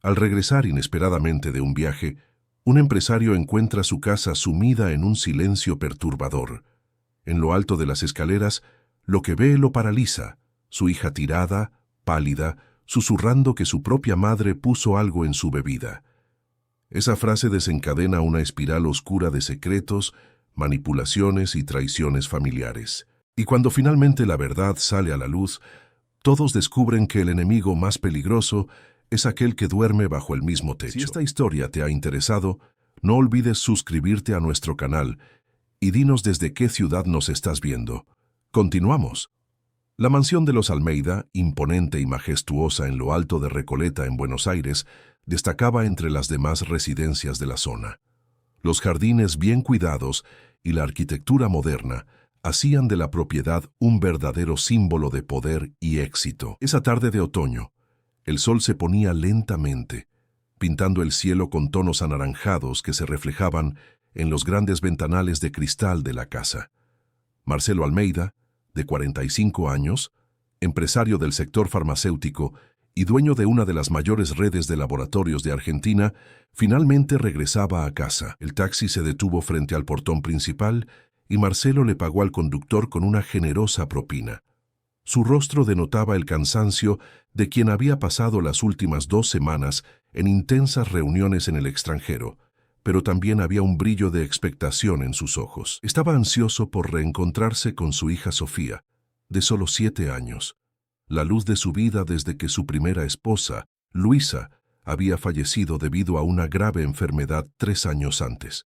Al regresar inesperadamente de un viaje, un empresario encuentra su casa sumida en un silencio perturbador. En lo alto de las escaleras, lo que ve lo paraliza, su hija tirada, pálida, susurrando que su propia madre puso algo en su bebida. Esa frase desencadena una espiral oscura de secretos, manipulaciones y traiciones familiares. Y cuando finalmente la verdad sale a la luz, todos descubren que el enemigo más peligroso es aquel que duerme bajo el mismo techo. Si esta historia te ha interesado, no olvides suscribirte a nuestro canal y dinos desde qué ciudad nos estás viendo. Continuamos. La mansión de los Almeida, imponente y majestuosa en lo alto de Recoleta en Buenos Aires, destacaba entre las demás residencias de la zona. Los jardines bien cuidados y la arquitectura moderna hacían de la propiedad un verdadero símbolo de poder y éxito. Esa tarde de otoño, el sol se ponía lentamente, pintando el cielo con tonos anaranjados que se reflejaban en los grandes ventanales de cristal de la casa. Marcelo Almeida, de 45 años, empresario del sector farmacéutico y dueño de una de las mayores redes de laboratorios de Argentina, finalmente regresaba a casa. El taxi se detuvo frente al portón principal y Marcelo le pagó al conductor con una generosa propina. Su rostro denotaba el cansancio de quien había pasado las últimas 2 semanas en intensas reuniones en el extranjero, pero también había un brillo de expectación en sus ojos. Estaba ansioso por reencontrarse con su hija Sofía, de solo 7 años, la luz de su vida desde que su primera esposa, Luisa, había fallecido debido a una grave enfermedad 3 años antes.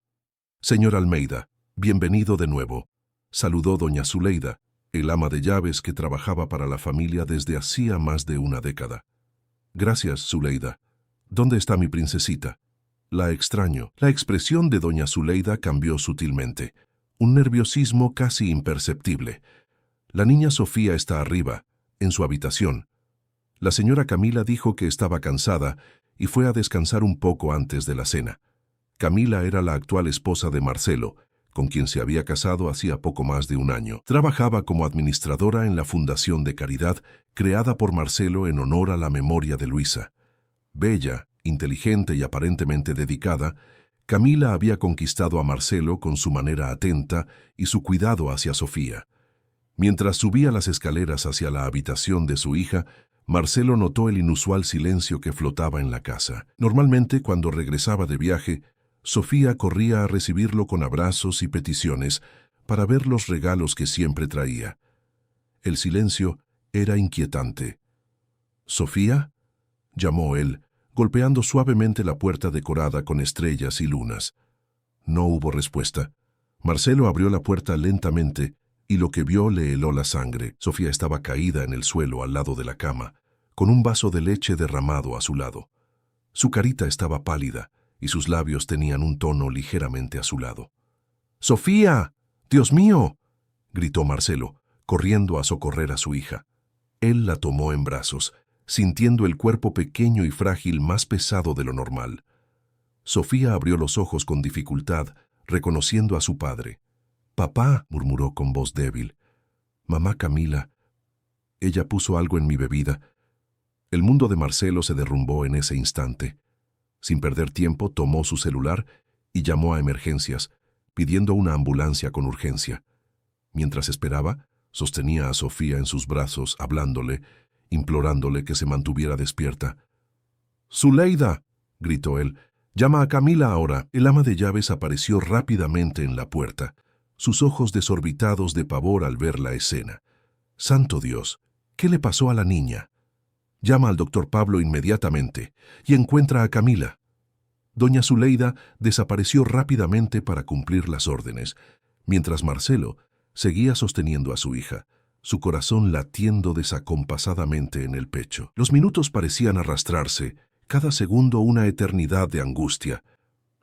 «Señor Almeida, bienvenido de nuevo», saludó doña Zuleida, el ama de llaves que trabajaba para la familia desde hacía más de una década. «Gracias, Zuleida. ¿Dónde está mi princesita? La extraño». La expresión de doña Zuleida cambió sutilmente, un nerviosismo casi imperceptible. «La niña Sofía está arriba, en su habitación. La señora Camila dijo que estaba cansada y fue a descansar un poco antes de la cena». Camila era la actual esposa de Marcelo, con quien se había casado hacía poco más de un año. Trabajaba como administradora en la Fundación de Caridad creada por Marcelo en honor a la memoria de Luisa. Bella, inteligente y aparentemente dedicada, Camila había conquistado a Marcelo con su manera atenta y su cuidado hacia Sofía. Mientras subía las escaleras hacia la habitación de su hija, Marcelo notó el inusual silencio que flotaba en la casa. Normalmente, cuando regresaba de viaje, Sofía corría a recibirlo con abrazos y peticiones para ver los regalos que siempre traía. El silencio era inquietante. «¿Sofía?», llamó él, golpeando suavemente la puerta decorada con estrellas y lunas. No hubo respuesta. Marcelo abrió la puerta lentamente y lo que vio le heló la sangre. Sofía estaba caída en el suelo al lado de la cama, con un vaso de leche derramado a su lado. Su carita estaba pálida y sus labios tenían un tono ligeramente azulado. «¡Sofía! ¡Dios mío!», gritó Marcelo, corriendo a socorrer a su hija. Él la tomó en brazos, sintiendo el cuerpo pequeño y frágil más pesado de lo normal. Sofía abrió los ojos con dificultad, reconociendo a su padre. «Papá», murmuró con voz débil. «Mamá Camila. Ella puso algo en mi bebida». El mundo de Marcelo se derrumbó en ese instante. Sin perder tiempo, tomó su celular y llamó a emergencias, pidiendo una ambulancia con urgencia. Mientras esperaba, sostenía a Sofía en sus brazos, hablándole, implorándole que se mantuviera despierta. «¡Zuleida!», gritó él. «Llama a Camila ahora». El ama de llaves apareció rápidamente en la puerta, sus ojos desorbitados de pavor al ver la escena. «¡Santo Dios! ¿Qué le pasó a la niña? Llama al doctor Pablo inmediatamente y encuentra a Camila». Doña Zuleida desapareció rápidamente para cumplir las órdenes, mientras Marcelo seguía sosteniendo a su hija, su corazón latiendo desacompasadamente en el pecho. Los minutos parecían arrastrarse, cada segundo una eternidad de angustia.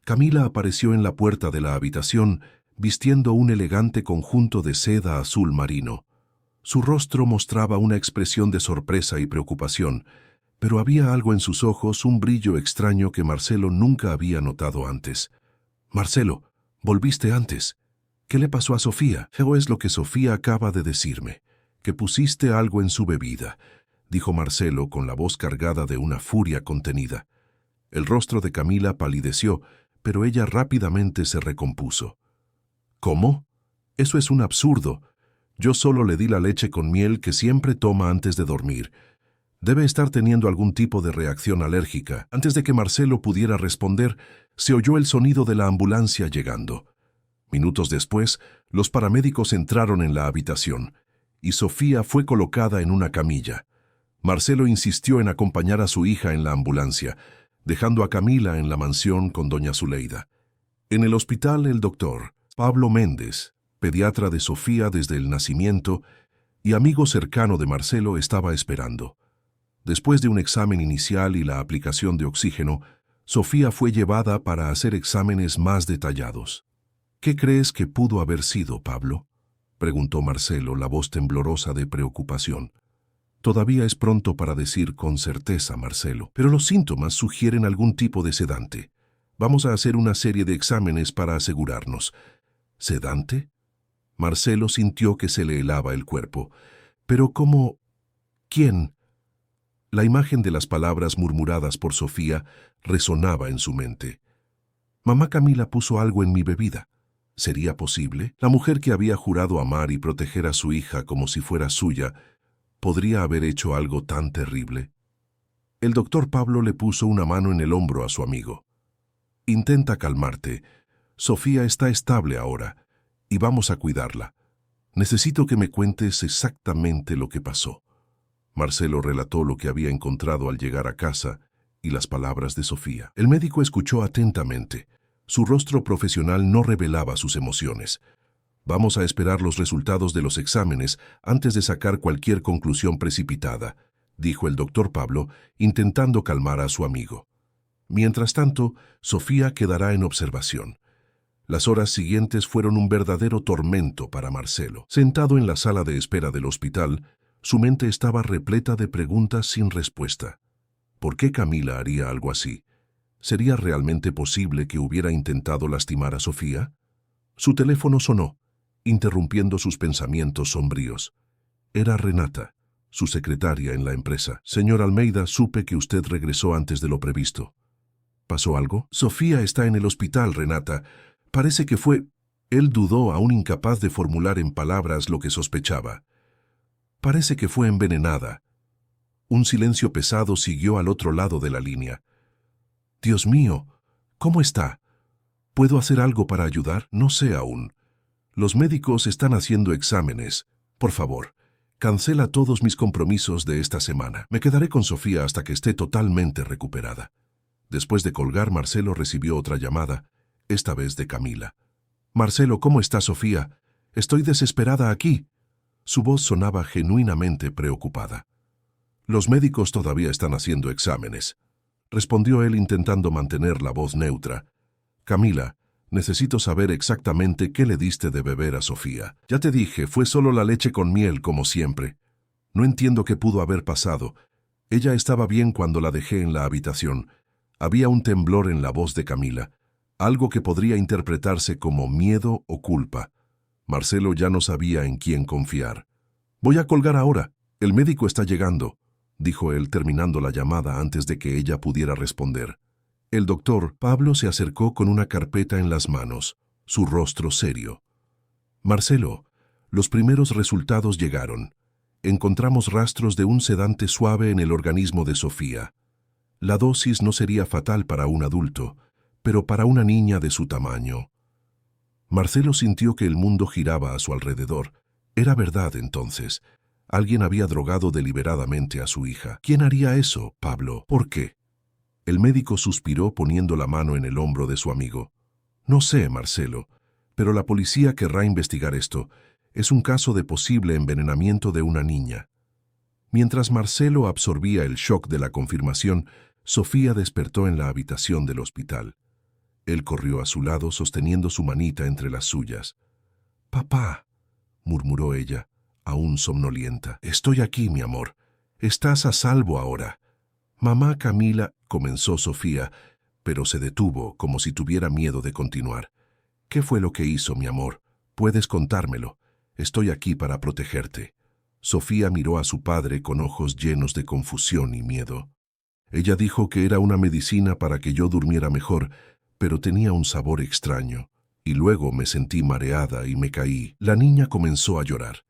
Camila apareció en la puerta de la habitación, vistiendo un elegante conjunto de seda azul marino. Su rostro mostraba una expresión de sorpresa y preocupación, pero había algo en sus ojos, un brillo extraño que Marcelo nunca había notado antes. «Marcelo, volviste antes. ¿Qué le pasó a Sofía?». «Eso es lo que Sofía acaba de decirme, que pusiste algo en su bebida», dijo Marcelo con la voz cargada de una furia contenida. El rostro de Camila palideció, pero ella rápidamente se recompuso. ¿Cómo? Eso es un absurdo. Yo solo le di la leche con miel que siempre toma antes de dormir. Debe estar teniendo algún tipo de reacción alérgica. Antes de que Marcelo pudiera responder, se oyó el sonido de la ambulancia llegando. Minutos después, los paramédicos entraron en la habitación, y Sofía fue colocada en una camilla. Marcelo insistió en acompañar a su hija en la ambulancia, dejando a Camila en la mansión con doña Zuleida. En el hospital, el doctor Pablo Méndez, pediatra de Sofía desde el nacimiento y amigo cercano de Marcelo, estaba esperando. Después de un examen inicial y la aplicación de oxígeno, Sofía fue llevada para hacer exámenes más detallados. ¿Qué crees que pudo haber sido, Pablo?, preguntó Marcelo, la voz temblorosa de preocupación. Todavía es pronto para decir con certeza, Marcelo, pero los síntomas sugieren algún tipo de sedante. Vamos a hacer una serie de exámenes para asegurarnos. ¿Sedante? Marcelo sintió que se le helaba el cuerpo. ¿Pero cómo? ¿Quién? La imagen de las palabras murmuradas por Sofía resonaba en su mente. Mamá Camila puso algo en mi bebida. ¿Sería posible? La mujer que había jurado amar y proteger a su hija como si fuera suya, ¿podría haber hecho algo tan terrible? El doctor Pablo le puso una mano en el hombro a su amigo. Intenta calmarte. Sofía está estable ahora, y vamos a cuidarla. Necesito que me cuentes exactamente lo que pasó. Marcelo relató lo que había encontrado al llegar a casa y las palabras de Sofía. El médico escuchó atentamente. Su rostro profesional no revelaba sus emociones. Vamos a esperar los resultados de los exámenes antes de sacar cualquier conclusión precipitada, dijo el doctor Pablo, intentando calmar a su amigo. Mientras tanto, Sofía quedará en observación. Las horas siguientes fueron un verdadero tormento para Marcelo. Sentado en la sala de espera del hospital, su mente estaba repleta de preguntas sin respuesta. ¿Por qué Camila haría algo así? ¿Sería realmente posible que hubiera intentado lastimar a Sofía? Su teléfono sonó, interrumpiendo sus pensamientos sombríos. Era Renata, su secretaria en la empresa. Señor Almeida, supe que usted regresó antes de lo previsto. ¿Pasó algo? Sofía está en el hospital, Renata. Parece que fue... Él dudó, aún incapaz de formular en palabras lo que sospechaba. Parece que fue envenenada. Un silencio pesado siguió al otro lado de la línea. Dios mío, ¿cómo está? ¿Puedo hacer algo para ayudar? No sé aún. Los médicos están haciendo exámenes. Por favor, cancela todos mis compromisos de esta semana. Me quedaré con Sofía hasta que esté totalmente recuperada. Después de colgar, Marcelo recibió otra llamada, esta vez de Camila. Marcelo, ¿cómo está Sofía? Estoy desesperada aquí. Su voz sonaba genuinamente preocupada. Los médicos todavía están haciendo exámenes, respondió él intentando mantener la voz neutra. Camila, necesito saber exactamente qué le diste de beber a Sofía. Ya te dije, fue solo la leche con miel, como siempre. No entiendo qué pudo haber pasado. Ella estaba bien cuando la dejé en la habitación. Había un temblor en la voz de Camila, algo que podría interpretarse como miedo o culpa. Marcelo ya no sabía en quién confiar. Voy a colgar ahora. El médico está llegando, dijo él terminando la llamada antes de que ella pudiera responder. El doctor Pablo se acercó con una carpeta en las manos, su rostro serio. Marcelo, los primeros resultados llegaron. Encontramos rastros de un sedante suave en el organismo de Sofía. La dosis no sería fatal para un adulto, pero para una niña de su tamaño. Marcelo sintió que el mundo giraba a su alrededor. Era verdad entonces. Alguien había drogado deliberadamente a su hija. ¿Quién haría eso, Pablo? ¿Por qué? El médico suspiró poniendo la mano en el hombro de su amigo. No sé, Marcelo, pero la policía querrá investigar esto. Es un caso de posible envenenamiento de una niña. Mientras Marcelo absorbía el shock de la confirmación, Sofía despertó en la habitación del hospital. Él corrió a su lado sosteniendo su manita entre las suyas. «Papá», murmuró ella, aún somnolienta. «Estoy aquí, mi amor. Estás a salvo ahora». «Mamá Camila», comenzó Sofía, pero se detuvo como si tuviera miedo de continuar. «¿Qué fue lo que hizo, mi amor? Puedes contármelo. Estoy aquí para protegerte». Sofía miró a su padre con ojos llenos de confusión y miedo. Ella dijo que era una medicina para que yo durmiera mejor, pero tenía un sabor extraño. Y luego me sentí mareada y me caí. La niña comenzó a llorar.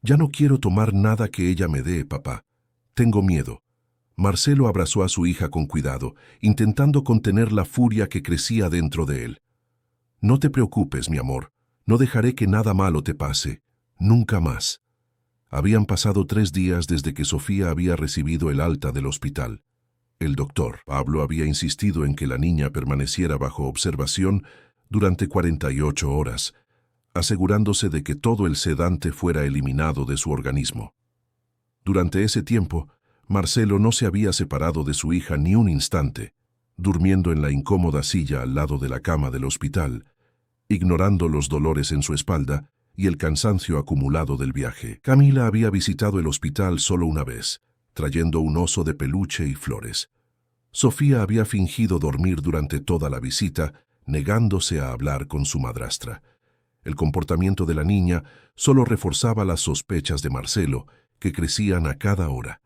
Ya no quiero tomar nada que ella me dé, papá. Tengo miedo. Marcelo abrazó a su hija con cuidado, intentando contener la furia que crecía dentro de él. No te preocupes, mi amor. No dejaré que nada malo te pase. Nunca más. Habían pasado 3 días desde que Sofía había recibido el alta del hospital. El doctor Pablo había insistido en que la niña permaneciera bajo observación durante 48 horas, asegurándose de que todo el sedante fuera eliminado de su organismo. Durante ese tiempo, Marcelo no se había separado de su hija ni un instante, durmiendo en la incómoda silla al lado de la cama del hospital, ignorando los dolores en su espalda y el cansancio acumulado del viaje. Camila había visitado el hospital solo una vez, trayendo un oso de peluche y flores. Sofía había fingido dormir durante toda la visita, negándose a hablar con su madrastra. El comportamiento de la niña solo reforzaba las sospechas de Marcelo, que crecían a cada hora.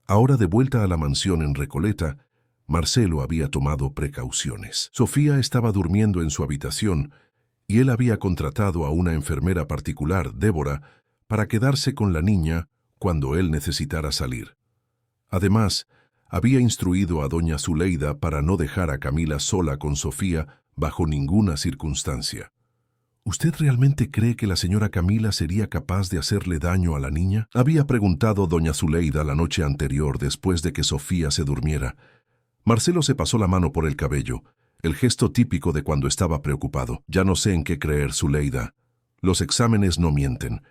Ahora de vuelta a la mansión en Recoleta, Marcelo había tomado precauciones. Sofía estaba durmiendo en su habitación y él había contratado a una enfermera particular, Débora, para quedarse con la niña cuando él necesitara salir. Además, había instruido a doña Zuleida para no dejar a Camila sola con Sofía bajo ninguna circunstancia. ¿Usted realmente cree que la señora Camila sería capaz de hacerle daño a la niña?, había preguntado doña Zuleida la noche anterior después de que Sofía se durmiera. Marcelo se pasó la mano por el cabello, el gesto típico de cuando estaba preocupado. Ya no sé en qué creer, Zuleida. Los exámenes no mienten.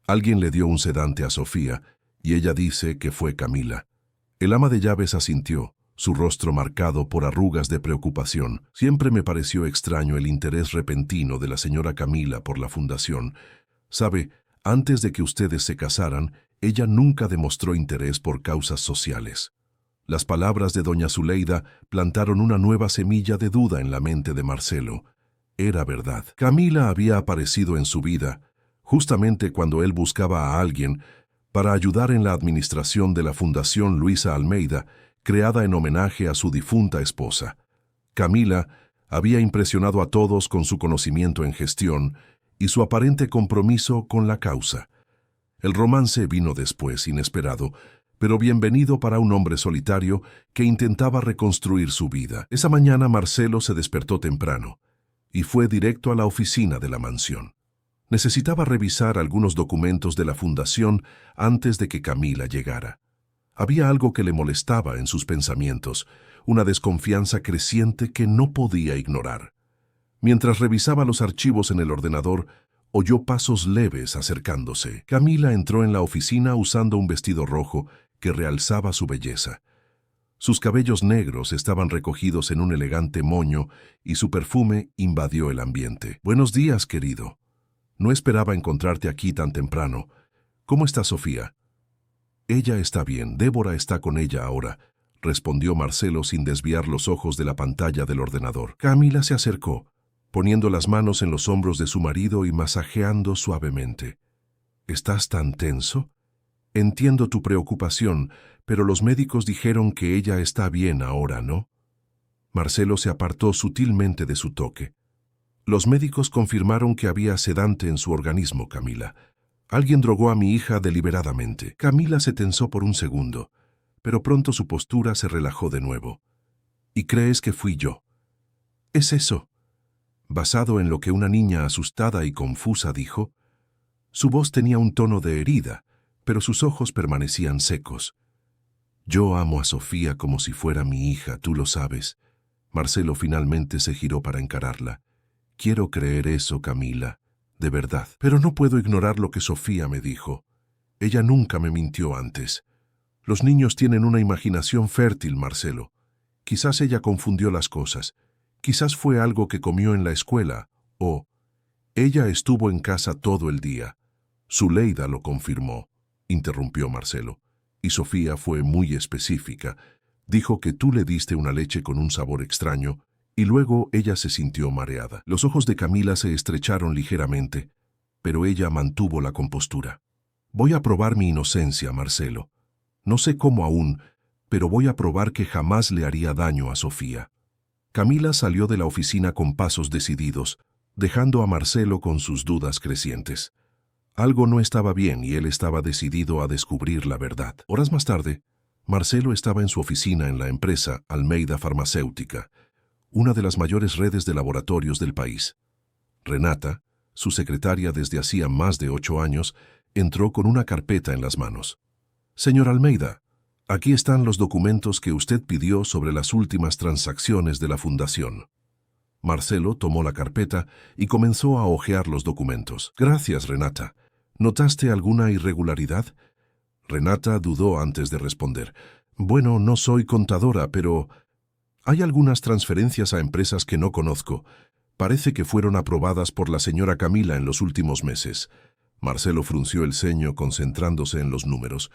Alguien le dio un sedante a Sofía y ella dice que fue Camila. El ama de llaves asintió, su rostro marcado por arrugas de preocupación. Siempre me pareció extraño el interés repentino de la señora Camila por la fundación. Sabe, antes de que ustedes se casaran, ella nunca demostró interés por causas sociales. Las palabras de doña Zuleida plantaron una nueva semilla de duda en la mente de Marcelo. Era verdad. Camila había aparecido en su vida, justamente cuando él buscaba a alguien para ayudar en la administración de la Fundación Luisa Almeida, creada en homenaje a su difunta esposa. Camila había impresionado a todos con su conocimiento en gestión y su aparente compromiso con la causa. El romance vino después, inesperado, pero bienvenido para un hombre solitario que intentaba reconstruir su vida. Esa mañana Marcelo se despertó temprano y fue directo a la oficina de la mansión. Necesitaba revisar algunos documentos de la fundación antes de que Camila llegara. Había algo que le molestaba en sus pensamientos, una desconfianza creciente que no podía ignorar. Mientras revisaba los archivos en el ordenador, oyó pasos leves acercándose. Camila entró en la oficina usando un vestido rojo que realzaba su belleza. Sus cabellos negros estaban recogidos en un elegante moño y su perfume invadió el ambiente. «Buenos días, querido. No esperaba encontrarte aquí tan temprano. ¿Cómo está Sofía?» «Ella está bien, Débora está con ella ahora», respondió Marcelo sin desviar los ojos de la pantalla del ordenador. Camila se acercó, poniendo las manos en los hombros de su marido y masajeando suavemente. «¿Estás tan tenso? Entiendo tu preocupación, pero los médicos dijeron que ella está bien ahora, ¿no?» Marcelo se apartó sutilmente de su toque. «Los médicos confirmaron que había sedante en su organismo, Camila. Alguien drogó a mi hija deliberadamente». Camila se tensó por un segundo, pero pronto su postura se relajó de nuevo. «¿Y crees que fui yo?» «¿Es eso?» Basado en lo que una niña asustada y confusa dijo. Su voz tenía un tono de herida, pero sus ojos permanecían secos. «Yo amo a Sofía como si fuera mi hija, tú lo sabes». Marcelo finalmente se giró para encararla. «Quiero creer eso, Camila, de verdad. Pero no puedo ignorar lo que Sofía me dijo. Ella nunca me mintió antes. Los niños tienen una imaginación fértil, Marcelo. Quizás ella confundió las cosas. Quizás fue algo que comió en la escuela, o ella estuvo en casa todo el día». «Zuleida lo confirmó», interrumpió Marcelo. «Y Sofía fue muy específica. Dijo que tú le diste una leche con un sabor extraño y luego ella se sintió mareada». Los ojos de Camila se estrecharon ligeramente, pero ella mantuvo la compostura. «Voy a probar mi inocencia, Marcelo. No sé cómo aún, pero voy a probar que jamás le haría daño a Sofía. Camila salió de la oficina con pasos decididos, dejando a Marcelo con sus dudas crecientes. Algo no estaba bien y él estaba decidido a descubrir la verdad. Horas más tarde, Marcelo estaba en su oficina en la empresa Almeida Farmacéutica, una de las mayores redes de laboratorios del país. Renata, su secretaria desde hacía más de 8 años, entró con una carpeta en las manos. «Señor Almeida, aquí están los documentos que usted pidió sobre las últimas transacciones de la fundación». Marcelo tomó la carpeta y comenzó a hojear los documentos. «Gracias, Renata. ¿Notaste alguna irregularidad?» Renata dudó antes de responder. «Bueno, no soy contadora, pero hay algunas transferencias a empresas que no conozco. Parece que fueron aprobadas por la señora Camila en los últimos meses». Marcelo frunció el ceño concentrándose en los números.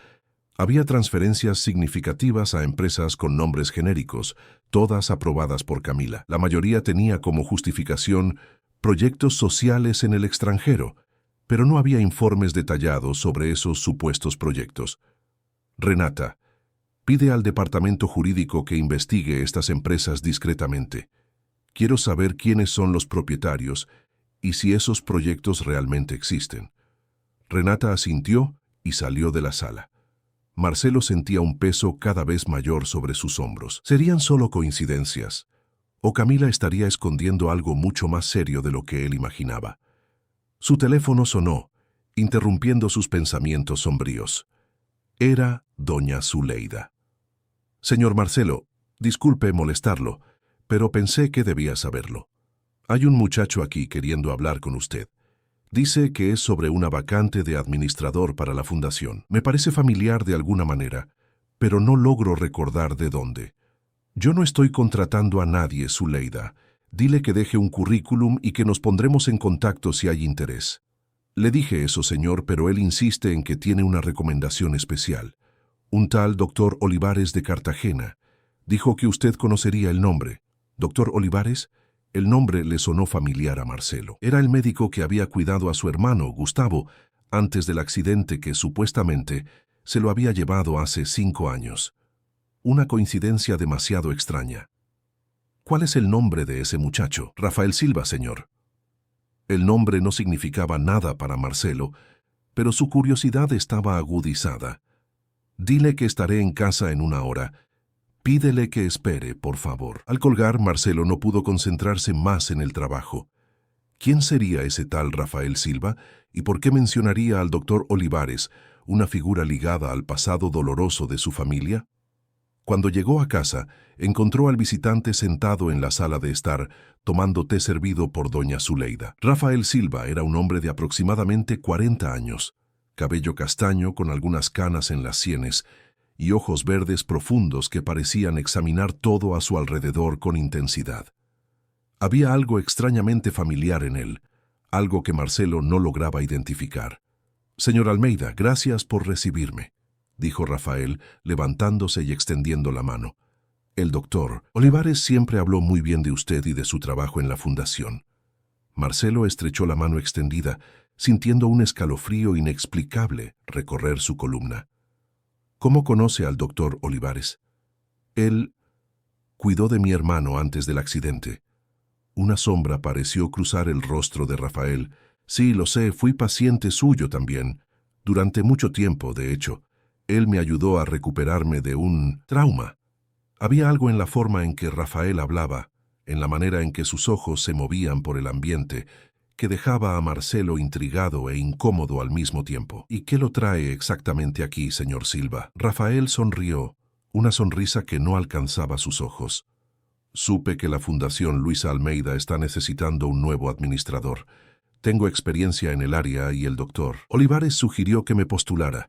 Había transferencias significativas a empresas con nombres genéricos, todas aprobadas por Camila. La mayoría tenía como justificación proyectos sociales en el extranjero, pero no había informes detallados sobre esos supuestos proyectos. «Renata, pide al departamento jurídico que investigue estas empresas discretamente. Quiero saber quiénes son los propietarios y si esos proyectos realmente existen». Renata asintió y salió de la sala. Marcelo sentía un peso cada vez mayor sobre sus hombros. ¿Serían solo coincidencias? ¿O Camila estaría escondiendo algo mucho más serio de lo que él imaginaba? Su teléfono sonó, interrumpiendo sus pensamientos sombríos. Era doña Zuleida. «Señor Marcelo, disculpe molestarlo, pero pensé que debía saberlo. Hay un muchacho aquí queriendo hablar con usted. Dice que es sobre una vacante de administrador para la fundación. Me parece familiar de alguna manera, pero no logro recordar de dónde. Yo no estoy contratando a nadie, Zuleida. Dile que deje un currículum y que nos pondremos en contacto si hay interés». Le dije eso, señor, pero él insiste en que tiene una recomendación especial. Un tal doctor Olivares de Cartagena. Dijo que usted conocería el nombre. ¿Doctor Olivares? El nombre le sonó familiar a Marcelo. Era el médico que había cuidado a su hermano, Gustavo, antes del accidente que supuestamente se lo había llevado hace 5 años. Una coincidencia demasiado extraña. «¿Cuál es el nombre de ese muchacho?» «Rafael Silva, señor». El nombre no significaba nada para Marcelo, pero su curiosidad estaba agudizada. «Dile que estaré en casa en 1 hora. Pídele que espere, por favor». Al colgar, Marcelo no pudo concentrarse más en el trabajo. ¿Quién sería ese tal Rafael Silva y por qué mencionaría al doctor Olivares, una figura ligada al pasado doloroso de su familia? Cuando llegó a casa, encontró al visitante sentado en la sala de estar, tomando té servido por doña Zuleida. Rafael Silva era un hombre de aproximadamente 40 años, cabello castaño con algunas canas en las sienes y ojos verdes profundos que parecían examinar todo a su alrededor con intensidad. Había algo extrañamente familiar en él, algo que Marcelo no lograba identificar. «Señor Almeida, gracias por recibirme», dijo Rafael, levantándose y extendiendo la mano. «El doctor Olivares siempre habló muy bien de usted y de su trabajo en la fundación». Marcelo estrechó la mano extendida, sintiendo un escalofrío inexplicable recorrer su columna. «¿Cómo conoce al doctor Olivares?» «Él cuidó de mi hermano antes del accidente». Una sombra pareció cruzar el rostro de Rafael. «Sí, lo sé, fui paciente suyo también. Durante mucho tiempo, de hecho. Él me ayudó a recuperarme de un trauma». Había algo en la forma en que Rafael hablaba, en la manera en que sus ojos se movían por el ambiente, que dejaba a Marcelo intrigado e incómodo al mismo tiempo. «¿Y qué lo trae exactamente aquí, señor Silva?» Rafael sonrió, una sonrisa que no alcanzaba sus ojos. «Supe que la Fundación Luisa Almeida está necesitando un nuevo administrador. Tengo experiencia en el área y el doctor Olivares sugirió que me postulara.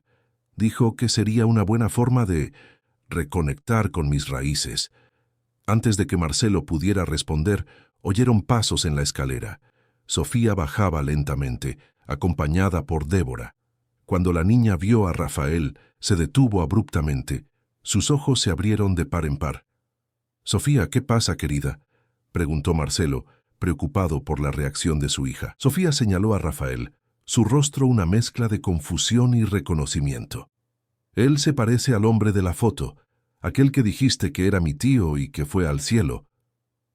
Dijo que sería una buena forma de reconectar con mis raíces». Antes de que Marcelo pudiera responder, oyeron pasos en la escalera. Sofía bajaba lentamente, acompañada por Débora. Cuando la niña vio a Rafael, se detuvo abruptamente. Sus ojos se abrieron de par en par. «Sofía, ¿qué pasa, querida?», preguntó Marcelo, preocupado por la reacción de su hija. Sofía señaló a Rafael, su rostro una mezcla de confusión y reconocimiento. «Él se parece al hombre de la foto. aquel que dijiste que era mi tío y que fue al cielo.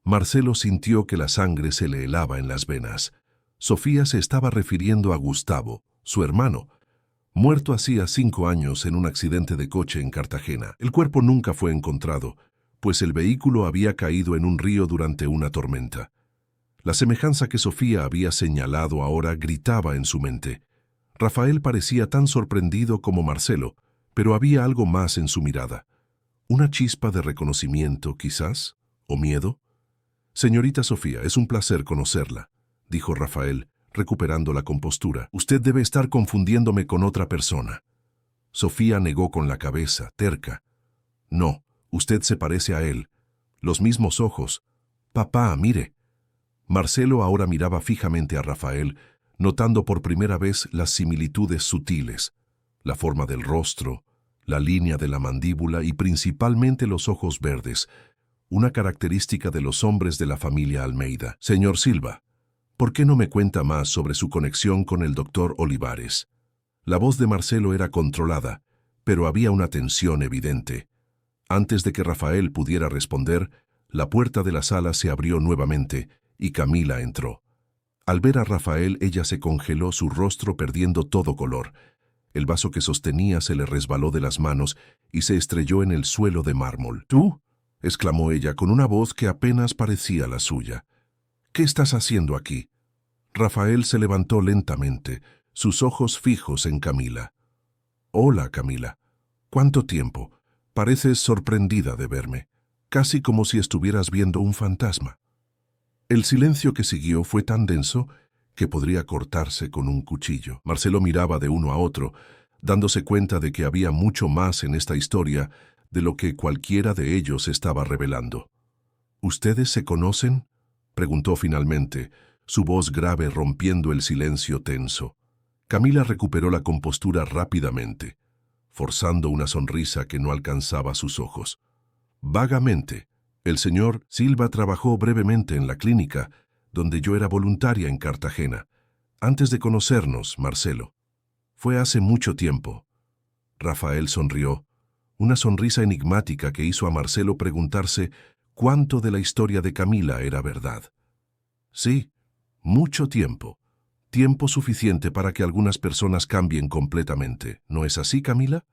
Marcelo sintió que la sangre se le helaba en las venas. Sofía se estaba refiriendo a Gustavo, su hermano, muerto hacía 5 años en un accidente de coche en Cartagena. El cuerpo nunca fue encontrado, pues el vehículo había caído en un río durante una tormenta. La semejanza que Sofía había señalado ahora gritaba en su mente. Rafael parecía tan sorprendido como Marcelo, pero había algo más en su mirada. ¿Una chispa de reconocimiento, quizás? ¿O miedo? Señorita Sofía, es un placer conocerla, dijo Rafael, recuperando la compostura. Usted debe estar confundiéndome con otra persona. Sofía negó con la cabeza, terca. No, usted se parece a él. Los mismos ojos. Papá, mire. Marcelo ahora miraba fijamente a Rafael, notando por primera vez las similitudes sutiles, la forma del rostro, la línea de la mandíbula y principalmente los ojos verdes, una característica de los hombres de la familia Almeida. Señor Silva, ¿por qué no me cuenta más sobre su conexión con el doctor Olivares? La voz de Marcelo era controlada, pero había una tensión evidente. Antes de que Rafael pudiera responder, la puerta de la sala se abrió nuevamente y Camila entró. Al ver a Rafael, ella se congeló, su rostro perdiendo todo color. El vaso que sostenía se le resbaló de las manos y se estrelló en el suelo de mármol. ¿Tú? —exclamó ella con una voz que apenas parecía la suya. —¿Qué estás haciendo aquí? Rafael se levantó lentamente, sus ojos fijos en Camila. —Hola, Camila. ¿Cuánto tiempo? Pareces sorprendida de verme, casi como si estuvieras viendo un fantasma. El silencio que siguió fue tan denso que podría cortarse con un cuchillo. Marcelo miraba de uno a otro, dándose cuenta de que había mucho más en esta historia de lo que cualquiera de ellos estaba revelando. —¿Ustedes se conocen? —preguntó finalmente, su voz grave rompiendo el silencio tenso. Camila recuperó la compostura rápidamente, forzando una sonrisa que no alcanzaba sus ojos. —Vagamente. El señor Silva trabajó brevemente en la clínica, donde yo era voluntaria en Cartagena, antes de conocernos, Marcelo. Fue hace mucho tiempo. Rafael sonrió, una sonrisa enigmática que hizo a Marcelo preguntarse cuánto de la historia de Camila era verdad. Sí, mucho tiempo. Tiempo suficiente para que algunas personas cambien completamente. ¿No es así, Camila?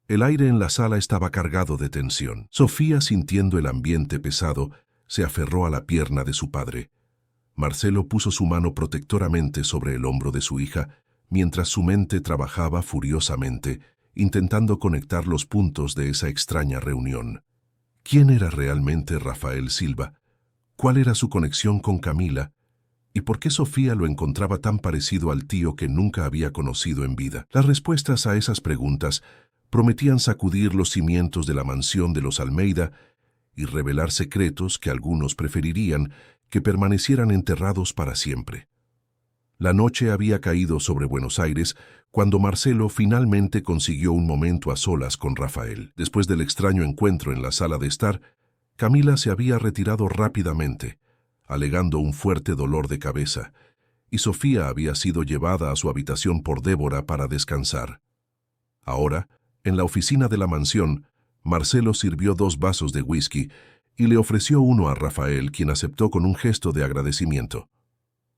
El aire en la sala estaba cargado de tensión. Sofía, sintiendo el ambiente pesado, se aferró a la pierna de su padre. Marcelo puso su mano protectoramente sobre el hombro de su hija, mientras su mente trabajaba furiosamente, intentando conectar los puntos de esa extraña reunión. ¿Quién era realmente Rafael Silva? ¿Cuál era su conexión con Camila? ¿Y por qué Sofía lo encontraba tan parecido al tío que nunca había conocido en vida? Las respuestas a esas preguntas prometían sacudir los cimientos de la mansión de los Almeida y revelar secretos que algunos preferirían que permanecieran enterrados para siempre. La noche había caído sobre Buenos Aires cuando Marcelo finalmente consiguió un momento a solas con Rafael. Después del extraño encuentro en la sala de estar, Camila se había retirado rápidamente, alegando un fuerte dolor de cabeza, y Sofía había sido llevada a su habitación por Débora para descansar. Ahora, en la oficina de la mansión, Marcelo sirvió 2 vasos de whisky y le ofreció uno a Rafael, quien aceptó con un gesto de agradecimiento.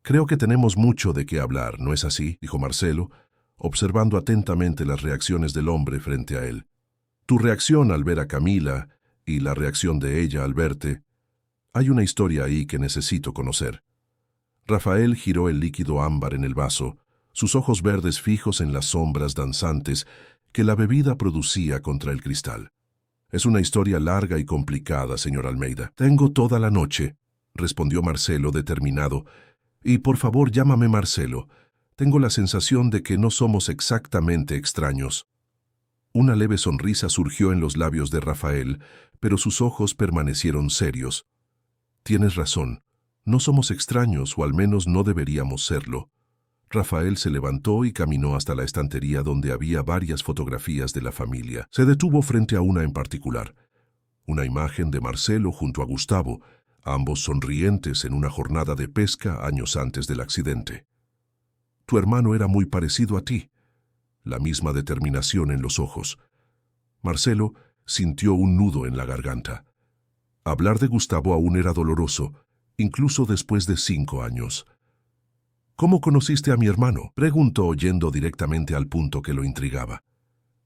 «Creo que tenemos mucho de qué hablar, ¿no es así?», dijo Marcelo, observando atentamente las reacciones del hombre frente a él. «Tu reacción al ver a Camila y la reacción de ella al verte. Hay una historia ahí que necesito conocer». Rafael giró el líquido ámbar en el vaso, sus ojos verdes fijos en las sombras danzantes que la bebida producía contra el cristal. «Es una historia larga y complicada, señor Almeida». «Tengo toda la noche», respondió Marcelo determinado. «Y por favor, llámame Marcelo. Tengo la sensación de que no somos exactamente extraños». Una leve sonrisa surgió en los labios de Rafael, pero sus ojos permanecieron serios. «Tienes razón. No somos extraños, o al menos no deberíamos serlo». Rafael se levantó y caminó hasta la estantería donde había varias fotografías de la familia. Se detuvo frente a una en particular, una imagen de Marcelo junto a Gustavo, ambos sonrientes en una jornada de pesca años antes del accidente. «Tu hermano era muy parecido a ti», la misma determinación en los ojos. Marcelo, sintió un nudo en la garganta. Hablar de Gustavo aún era doloroso, incluso después de 5 años. ¿Cómo conociste a mi hermano?, preguntó, yendo directamente al punto que lo intrigaba.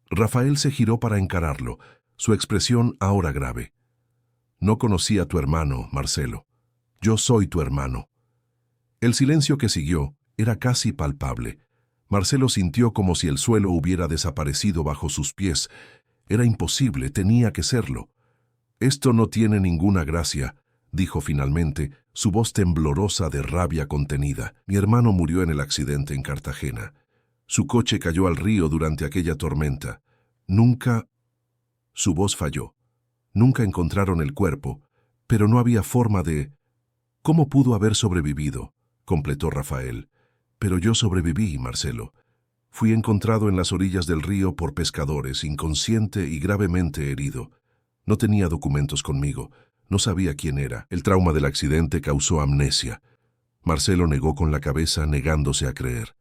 Rafael se giró para encararlo, su expresión ahora grave. No conocí a tu hermano, Marcelo. Yo soy tu hermano. El silencio que siguió era casi palpable. Marcelo sintió como si el suelo hubiera desaparecido bajo sus pies. Era imposible, tenía que serlo. Esto no tiene ninguna gracia, dijo finalmente, su voz temblorosa de rabia contenida. Mi hermano murió en el accidente en Cartagena. Su coche cayó al río durante aquella tormenta. Nunca... Su voz falló. Nunca encontraron el cuerpo, pero no había forma de... ¿Cómo pudo haber sobrevivido?, completó Rafael. Pero yo sobreviví, Marcelo. Fui encontrado en las orillas del río por pescadores, inconsciente y gravemente herido. No tenía documentos conmigo. No sabía quién era. El trauma del accidente causó amnesia. Marcelo negó con la cabeza, negándose a creer.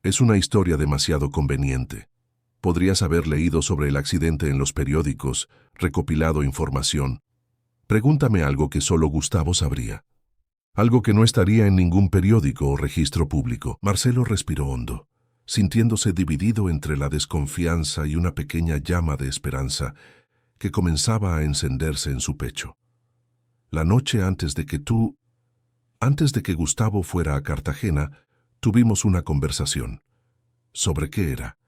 Es una historia demasiado conveniente. Podrías haber leído sobre el accidente en los periódicos, recopilado información. Pregúntame algo que solo Gustavo sabría. Algo que no estaría en ningún periódico o registro público. Marcelo respiró hondo, sintiéndose dividido entre la desconfianza y una pequeña llama de esperanza que comenzaba a encenderse en su pecho. La noche antes de que Gustavo fuera a Cartagena, tuvimos una conversación. ¿Sobre qué era?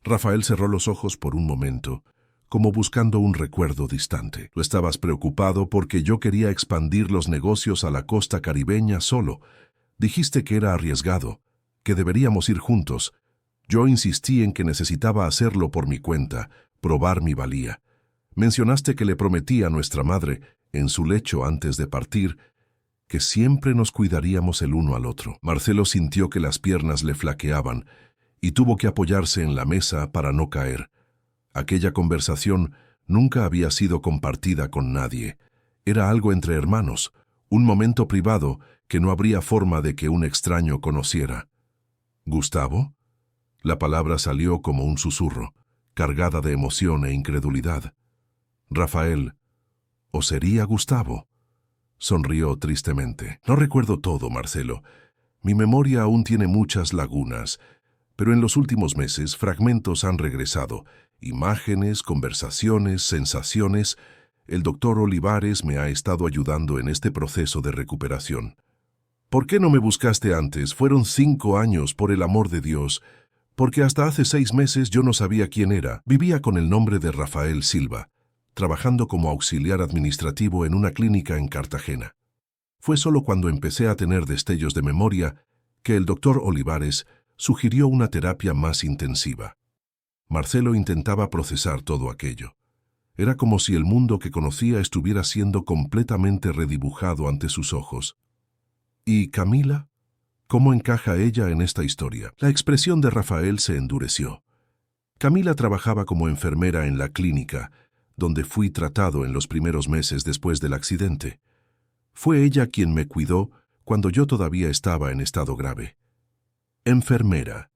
Rafael cerró los ojos por un momento, como buscando un recuerdo distante. Tú estabas preocupado porque yo quería expandir los negocios a la costa caribeña solo. Dijiste que era arriesgado, que deberíamos ir juntos. Yo insistí en que necesitaba hacerlo por mi cuenta, probar mi valía. Mencionaste que le prometí a nuestra madre, en su lecho antes de partir, que siempre nos cuidaríamos el uno al otro. Marcelo sintió que las piernas le flaqueaban y tuvo que apoyarse en la mesa para no caer. Aquella conversación nunca había sido compartida con nadie. Era algo entre hermanos, un momento privado que no habría forma de que un extraño conociera. ¿Gustavo? La palabra salió como un susurro, cargada de emoción e incredulidad. Rafael, ¿o sería Gustavo? Sonrió tristemente. No recuerdo todo, Marcelo. Mi memoria aún tiene muchas lagunas, pero en los últimos meses fragmentos han regresado. Imágenes, conversaciones, sensaciones. El doctor Olivares me ha estado ayudando en este proceso de recuperación. ¿Por qué no me buscaste antes? Fueron 5 años, por el amor de Dios. Porque hasta hace 6 meses yo no sabía quién era. Vivía con el nombre de Rafael Silva, trabajando como auxiliar administrativo en una clínica en Cartagena. Fue solo cuando empecé a tener destellos de memoria que el doctor Olivares sugirió una terapia más intensiva. Marcelo intentaba procesar todo aquello. Era como si el mundo que conocía estuviera siendo completamente redibujado ante sus ojos. ¿Y Camila? ¿Cómo encaja ella en esta historia? La expresión de Rafael se endureció. Camila trabajaba como enfermera en la clínica, donde fui tratado en los primeros meses después del accidente. Fue ella quien me cuidó cuando yo todavía estaba en estado grave. Enfermera.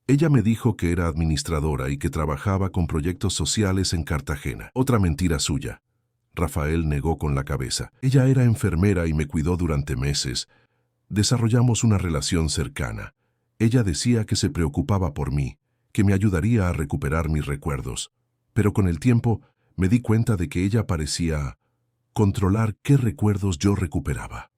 Ella me dijo que era administradora y que trabajaba con proyectos sociales en Cartagena. Otra mentira suya. Rafael negó con la cabeza. Ella era enfermera y me cuidó durante meses. Desarrollamos una relación cercana. Ella decía que se preocupaba por mí, que me ayudaría a recuperar mis recuerdos. Pero con el tiempo me di cuenta de que ella parecía controlar qué recuerdos yo recuperaba.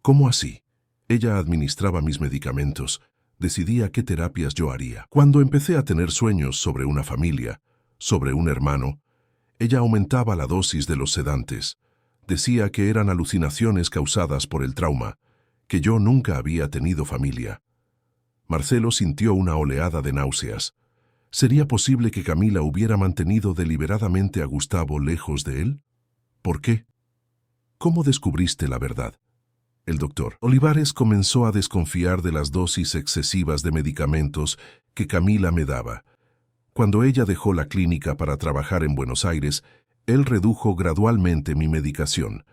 ¿Cómo así? Ella administraba mis medicamentos, decidía qué terapias yo haría. Cuando empecé a tener sueños sobre una familia, sobre un hermano, ella aumentaba la dosis de los sedantes. Decía que eran alucinaciones causadas por el trauma, que yo nunca había tenido familia. Marcelo sintió una oleada de náuseas. ¿Sería posible que Camila hubiera mantenido deliberadamente a Gustavo lejos de él? ¿Por qué? ¿Cómo descubriste la verdad? El doctor Olivares comenzó a desconfiar de las dosis excesivas de medicamentos que Camila me daba. Cuando ella dejó la clínica para trabajar en Buenos Aires, él redujo gradualmente mi medicación.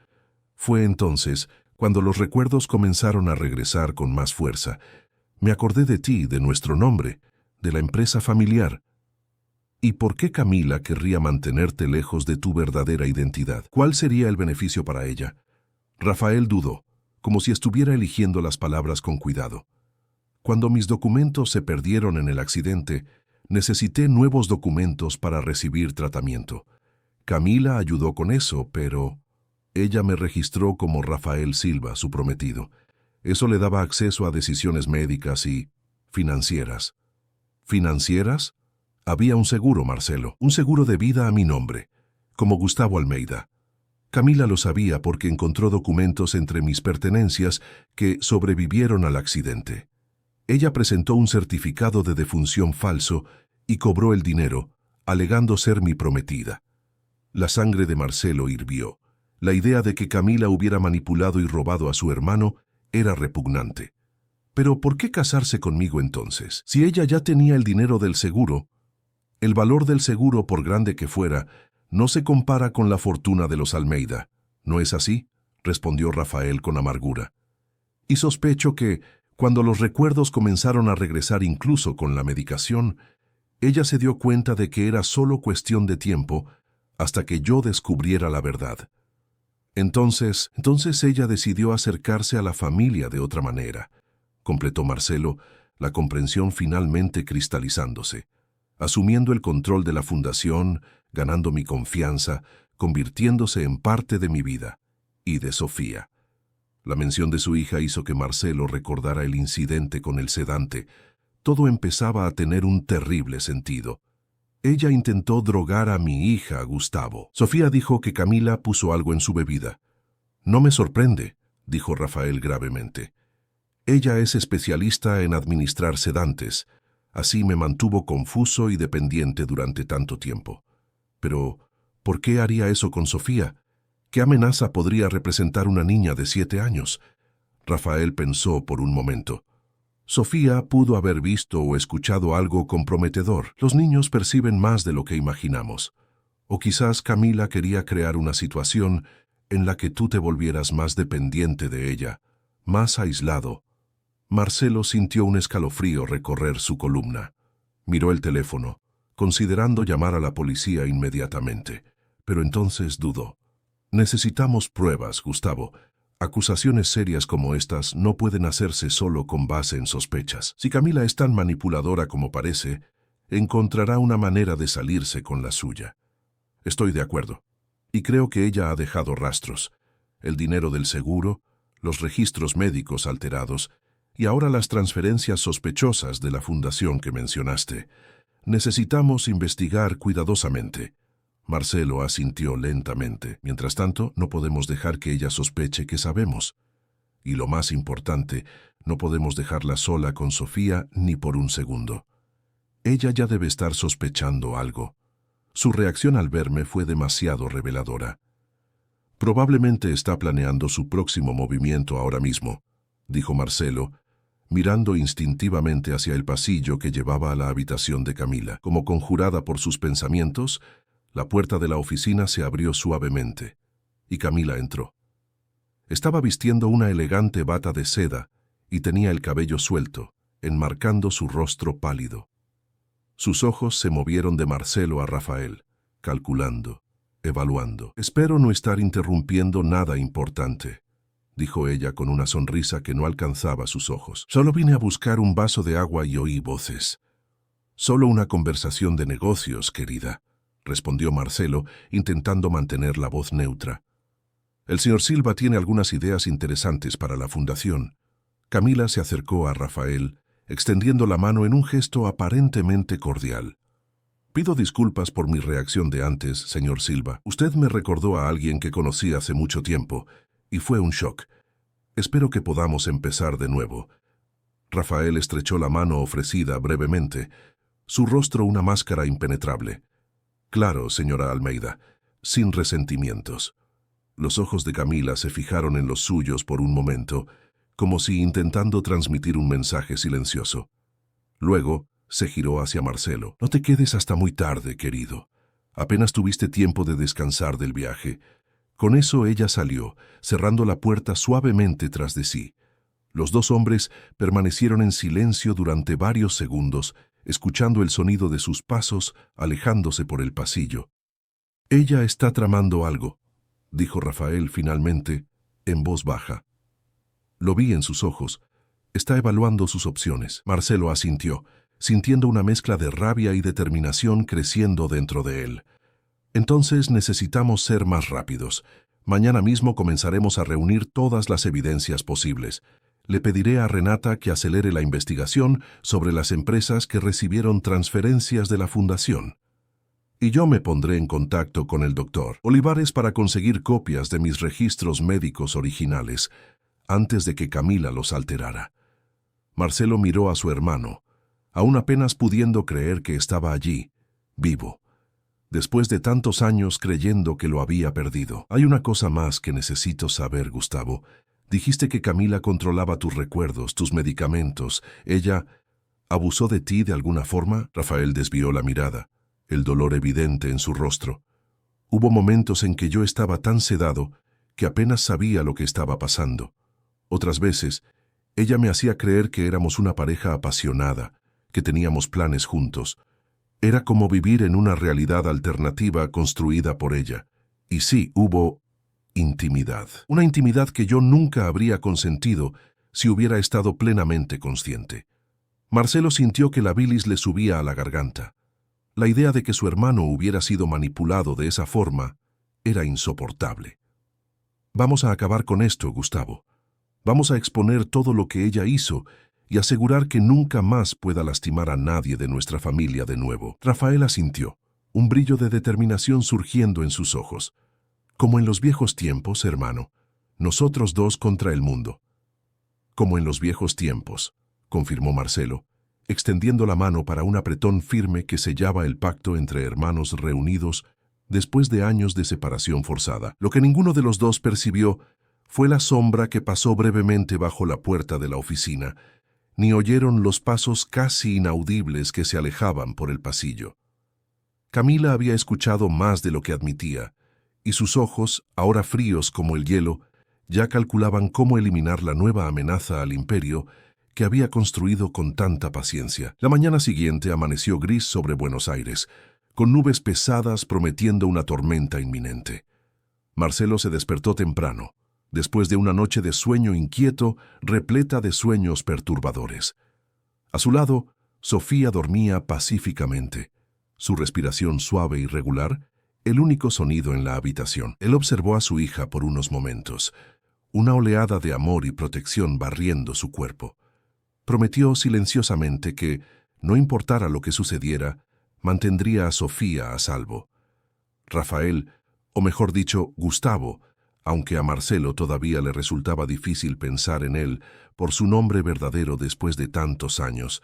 Fue entonces cuando los recuerdos comenzaron a regresar con más fuerza. Me acordé de ti, de nuestro nombre, de la empresa familiar. ¿Y por qué Camila querría mantenerte lejos de tu verdadera identidad? ¿Cuál sería el beneficio para ella? Rafael dudó, como si estuviera eligiendo las palabras con cuidado. Cuando mis documentos se perdieron en el accidente, necesité nuevos documentos para recibir tratamiento. Camila ayudó con eso, pero ella me registró como Rafael Silva, su prometido. Eso le daba acceso a decisiones médicas y financieras. ¿Financieras? Había un seguro, Marcelo, un seguro de vida a mi nombre, como Gustavo Almeida. Camila lo sabía porque encontró documentos entre mis pertenencias que sobrevivieron al accidente. Ella presentó un certificado de defunción falso y cobró el dinero, alegando ser mi prometida. La sangre de Marcelo hirvió. La idea de que Camila hubiera manipulado y robado a su hermano era repugnante. Pero ¿por qué casarse conmigo entonces? Si ella ya tenía el dinero del seguro, el valor del seguro, por grande que fuera, no se compara con la fortuna de los Almeida. ¿No es así?, respondió Rafael con amargura. Y sospecho que, cuando los recuerdos comenzaron a regresar incluso con la medicación, ella se dio cuenta de que era solo cuestión de tiempo hasta que yo descubriera la verdad. Entonces ella decidió acercarse a la familia de otra manera, completó Marcelo, la comprensión finalmente cristalizándose, asumiendo el control de la fundación, ganando mi confianza, convirtiéndose en parte de mi vida y de Sofía. La mención de su hija hizo que Marcelo recordara el incidente con el sedante. Todo empezaba a tener un terrible sentido. Ella intentó drogar a mi hija, Gustavo. Sofía dijo que Camila puso algo en su bebida. No me sorprende, dijo Rafael gravemente. Ella es especialista en administrar sedantes. Así me mantuvo confuso y dependiente durante tanto tiempo. Pero, ¿por qué haría eso con Sofía? ¿Qué amenaza podría representar una niña de 7 años? Rafael pensó por un momento. Sofía pudo haber visto o escuchado algo comprometedor. Los niños perciben más de lo que imaginamos. O quizás Camila quería crear una situación en la que tú te volvieras más dependiente de ella, más aislado. Marcelo sintió un escalofrío recorrer su columna. Miró el teléfono, considerando llamar a la policía inmediatamente, pero entonces dudó. Necesitamos pruebas, Gustavo. Acusaciones serias como estas no pueden hacerse solo con base en sospechas. Si Camila es tan manipuladora como parece, encontrará una manera de salirse con la suya. Estoy de acuerdo. Y creo que ella ha dejado rastros. El dinero del seguro, los registros médicos alterados y ahora las transferencias sospechosas de la fundación que mencionaste. Necesitamos investigar cuidadosamente. Marcelo asintió lentamente. Mientras tanto, no podemos dejar que ella sospeche que sabemos. Y lo más importante, no podemos dejarla sola con Sofía ni por un segundo. Ella ya debe estar sospechando algo. Su reacción al verme fue demasiado reveladora. Probablemente está planeando su próximo movimiento ahora mismo, dijo Marcelo, mirando instintivamente hacia el pasillo que llevaba a la habitación de Camila. Como conjurada por sus pensamientos, la puerta de la oficina se abrió suavemente, y Camila entró. Estaba vistiendo una elegante bata de seda y tenía el cabello suelto, enmarcando su rostro pálido. Sus ojos se movieron de Marcelo a Rafael, calculando, evaluando. «Espero no estar interrumpiendo nada importante», dijo ella con una sonrisa que no alcanzaba sus ojos. «Solo vine a buscar un vaso de agua y oí voces. Solo una conversación de negocios, querida», respondió Marcelo, intentando mantener la voz neutra. «El señor Silva tiene algunas ideas interesantes para la fundación». Camila se acercó a Rafael, extendiendo la mano en un gesto aparentemente cordial. «Pido disculpas por mi reacción de antes, señor Silva. Usted me recordó a alguien que conocí hace mucho tiempo, y fue un shock. Espero que podamos empezar de nuevo». Rafael estrechó la mano ofrecida brevemente, su rostro una máscara impenetrable. «Claro, señora Almeida, sin resentimientos». Los ojos de Camila se fijaron en los suyos por un momento, como si intentando transmitir un mensaje silencioso. Luego se giró hacia Marcelo. «No te quedes hasta muy tarde, querido. Apenas tuviste tiempo de descansar del viaje». Con eso ella salió, cerrando la puerta suavemente tras de sí. Los dos hombres permanecieron en silencio durante varios segundos, escuchando el sonido de sus pasos alejándose por el pasillo. «Ella está tramando algo», dijo Rafael finalmente, en voz baja. Lo vi en sus ojos. Está evaluando sus opciones. Marcelo asintió, sintiendo una mezcla de rabia y determinación creciendo dentro de él. «Entonces necesitamos ser más rápidos. Mañana mismo comenzaremos a reunir todas las evidencias posibles. Le pediré a Renata que acelere la investigación sobre las empresas que recibieron transferencias de la fundación. Y yo me pondré en contacto con el doctor Olivares para conseguir copias de mis registros médicos originales antes de que Camila los alterara». Marcelo miró a su hermano, aún apenas pudiendo creer que estaba allí, vivo, después de tantos años creyendo que lo había perdido. «Hay una cosa más que necesito saber, Gustavo. Dijiste que Camila controlaba tus recuerdos, tus medicamentos. ¿Ella abusó de ti de alguna forma?» Rafael desvió la mirada, el dolor evidente en su rostro. «Hubo momentos en que yo estaba tan sedado que apenas sabía lo que estaba pasando. Otras veces, ella me hacía creer que éramos una pareja apasionada, que teníamos planes juntos. Era como vivir en una realidad alternativa construida por ella. Y sí, hubo intimidad. Una intimidad que yo nunca habría consentido si hubiera estado plenamente consciente». Marcelo sintió que la bilis le subía a la garganta. La idea de que su hermano hubiera sido manipulado de esa forma era insoportable. «Vamos a acabar con esto, Gustavo. Vamos a exponer todo lo que ella hizo y asegurar que nunca más pueda lastimar a nadie de nuestra familia de nuevo». Rafael asintió, un brillo de determinación surgiendo en sus ojos. «Como en los viejos tiempos, hermano. Nosotros dos contra el mundo». «Como en los viejos tiempos», confirmó Marcelo, extendiendo la mano para un apretón firme que sellaba el pacto entre hermanos reunidos después de años de separación forzada. Lo que ninguno de los dos percibió fue la sombra que pasó brevemente bajo la puerta de la oficina, ni oyeron los pasos casi inaudibles que se alejaban por el pasillo. Camila había escuchado más de lo que admitía, y sus ojos, ahora fríos como el hielo, ya calculaban cómo eliminar la nueva amenaza al imperio que había construido con tanta paciencia. La mañana siguiente amaneció gris sobre Buenos Aires, con nubes pesadas prometiendo una tormenta inminente. Marcelo se despertó temprano, después de una noche de sueño inquieto, repleta de sueños perturbadores. A su lado, Sofía dormía pacíficamente, su respiración suave y regular, el único sonido en la habitación. Él observó a su hija por unos momentos, una oleada de amor y protección barriendo su cuerpo. Prometió silenciosamente que, no importara lo que sucediera, mantendría a Sofía a salvo. Rafael, o mejor dicho, Gustavo, aunque a Marcelo todavía le resultaba difícil pensar en él por su nombre verdadero después de tantos años,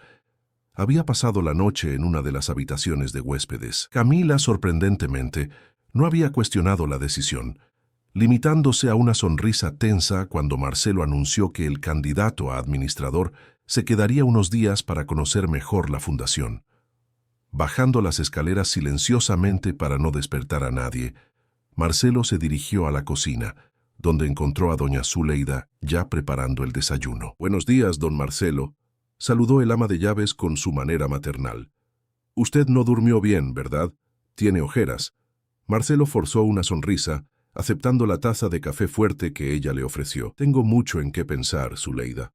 había pasado la noche en una de las habitaciones de huéspedes. Camila, sorprendentemente, no había cuestionado la decisión, limitándose a una sonrisa tensa cuando Marcelo anunció que el candidato a administrador se quedaría unos días para conocer mejor la fundación. Bajando las escaleras silenciosamente para no despertar a nadie, Marcelo se dirigió a la cocina, donde encontró a doña Zuleida ya preparando el desayuno. «Buenos días, don Marcelo», saludó el ama de llaves con su manera maternal. «Usted no durmió bien, ¿verdad? Tiene ojeras». Marcelo forzó una sonrisa, aceptando la taza de café fuerte que ella le ofreció. «Tengo mucho en qué pensar, Zuleida».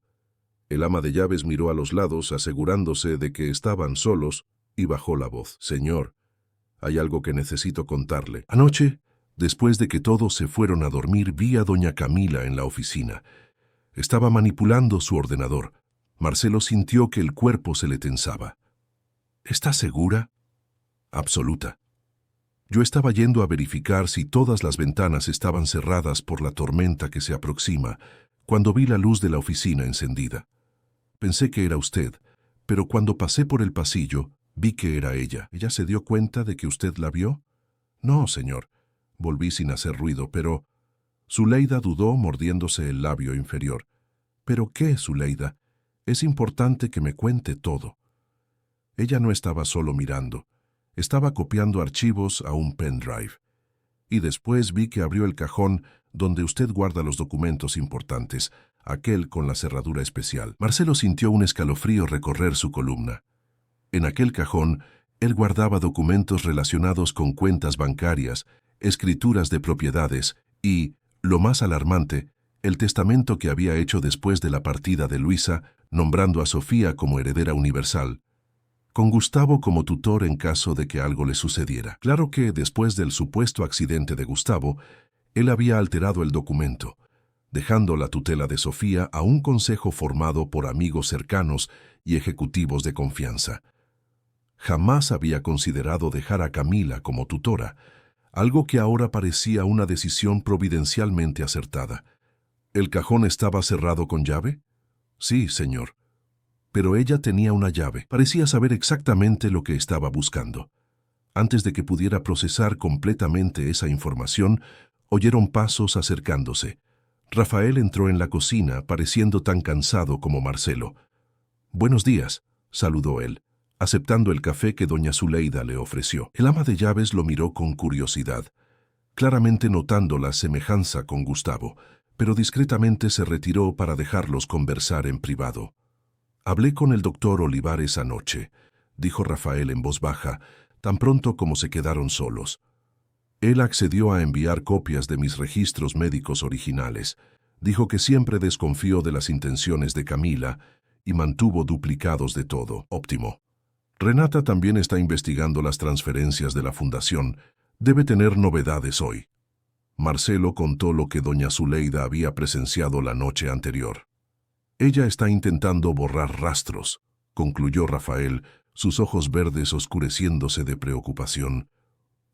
El ama de llaves miró a los lados, asegurándose de que estaban solos, y bajó la voz. «Señor, hay algo que necesito contarle. Anoche, después de que todos se fueron a dormir, vi a doña Camila en la oficina. Estaba manipulando su ordenador. Marcelo sintió que el cuerpo se le tensaba. «¿Está segura?» «Absoluta. Yo estaba yendo a verificar si todas las ventanas estaban cerradas por la tormenta que se aproxima, cuando vi la luz de la oficina encendida. Pensé que era usted, pero cuando pasé por el pasillo, vi que era ella. ¿Ella se dio cuenta de que usted la vio?» «No, señor». Volví sin hacer ruido, pero... Zuleida dudó, mordiéndose el labio inferior. «¿Pero qué, Zuleida? Es importante que me cuente todo». Ella no estaba solo mirando. Estaba copiando archivos a un pendrive. Y después vi que abrió el cajón donde usted guarda los documentos importantes, aquel con la cerradura especial. Marcelo sintió un escalofrío recorrer su columna. En aquel cajón, él guardaba documentos relacionados con cuentas bancarias, escrituras de propiedades y, lo más alarmante, el testamento que había hecho después de la partida de Luisa, nombrando a Sofía como heredera universal, con Gustavo como tutor en caso de que algo le sucediera. Claro que, después del supuesto accidente de Gustavo, él había alterado el documento, dejando la tutela de Sofía a un consejo formado por amigos cercanos y ejecutivos de confianza. Jamás había considerado dejar a Camila como tutora, algo que ahora parecía una decisión providencialmente acertada. ¿El cajón estaba cerrado con llave? Sí, señor. Pero ella tenía una llave. Parecía saber exactamente lo que estaba buscando. Antes de que pudiera procesar completamente esa información, oyeron pasos acercándose. Rafael entró en la cocina, pareciendo tan cansado como Marcelo. «Buenos días», saludó él, aceptando el café que doña Zuleida le ofreció. El ama de llaves lo miró con curiosidad, claramente notando la semejanza con Gustavo, pero discretamente se retiró para dejarlos conversar en privado. «Hablé con el doctor Olivares anoche», dijo Rafael en voz baja, tan pronto como se quedaron solos. «Él accedió a enviar copias de mis registros médicos originales. Dijo que siempre desconfió de las intenciones de Camila y mantuvo duplicados de todo. Óptimo. Renata también está investigando las transferencias de la fundación. Debe tener novedades hoy». Marcelo contó lo que doña Zuleida había presenciado la noche anterior. «Ella está intentando borrar rastros», concluyó Rafael, sus ojos verdes oscureciéndose de preocupación,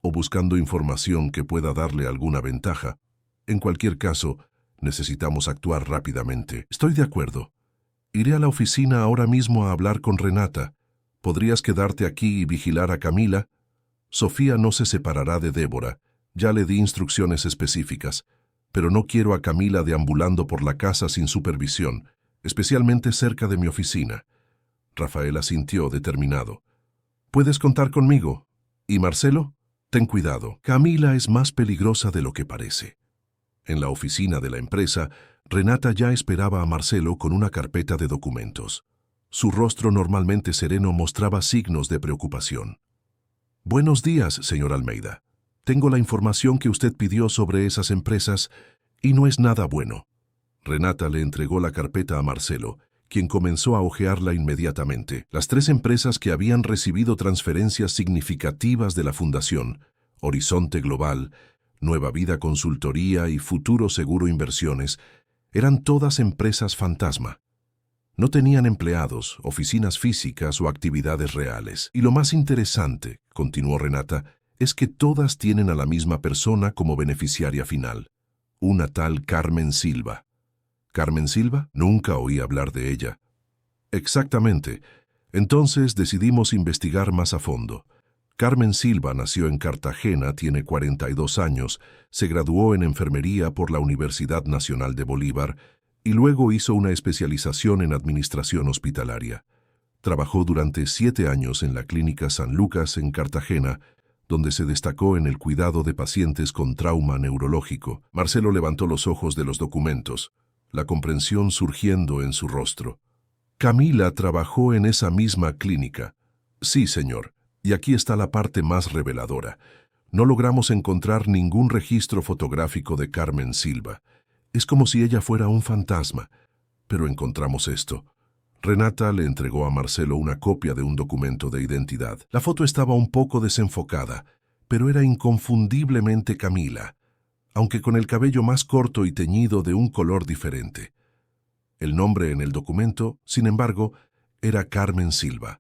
«o buscando información que pueda darle alguna ventaja. En cualquier caso, necesitamos actuar rápidamente». «Estoy de acuerdo. Iré a la oficina ahora mismo a hablar con Renata. ¿Podrías quedarte aquí y vigilar a Camila? Sofía no se separará de Débora. Ya le di instrucciones específicas, pero no quiero a Camila deambulando por la casa sin supervisión, especialmente cerca de mi oficina». Rafael asintió determinado. «Puedes contar conmigo. ¿Y Marcelo? Ten cuidado. Camila es más peligrosa de lo que parece». En la oficina de la empresa, Renata ya esperaba a Marcelo con una carpeta de documentos. Su rostro normalmente sereno mostraba signos de preocupación. «Buenos días, señor Almeida. Tengo la información que usted pidió sobre esas empresas y no es nada bueno». Renata le entregó la carpeta a Marcelo, quien comenzó a hojearla inmediatamente. Las 3 empresas que habían recibido transferencias significativas de la Fundación, Horizonte Global, Nueva Vida Consultoría y Futuro Seguro Inversiones, eran todas empresas fantasma. No tenían empleados, oficinas físicas o actividades reales. Y lo más interesante, continuó Renata, es que todas tienen a la misma persona como beneficiaria final, una tal Carmen Silva. ¿Carmen Silva? Nunca oí hablar de ella. Exactamente. Entonces decidimos investigar más a fondo. Carmen Silva nació en Cartagena, tiene 42 años, se graduó en enfermería por la Universidad Nacional de Bolívar y luego hizo una especialización en administración hospitalaria. Trabajó durante 7 años en la Clínica San Lucas en Cartagena, donde se destacó en el cuidado de pacientes con trauma neurológico. Marcelo levantó los ojos de los documentos, la comprensión surgiendo en su rostro. «Camila trabajó en esa misma clínica». «Sí, señor. Y aquí está la parte más reveladora. No logramos encontrar ningún registro fotográfico de Carmen Silva. Es como si ella fuera un fantasma. Pero encontramos esto». Renata le entregó a Marcelo una copia de un documento de identidad. La foto estaba un poco desenfocada, pero era inconfundiblemente Camila, aunque con el cabello más corto y teñido de un color diferente. El nombre en el documento, sin embargo, era Carmen Silva.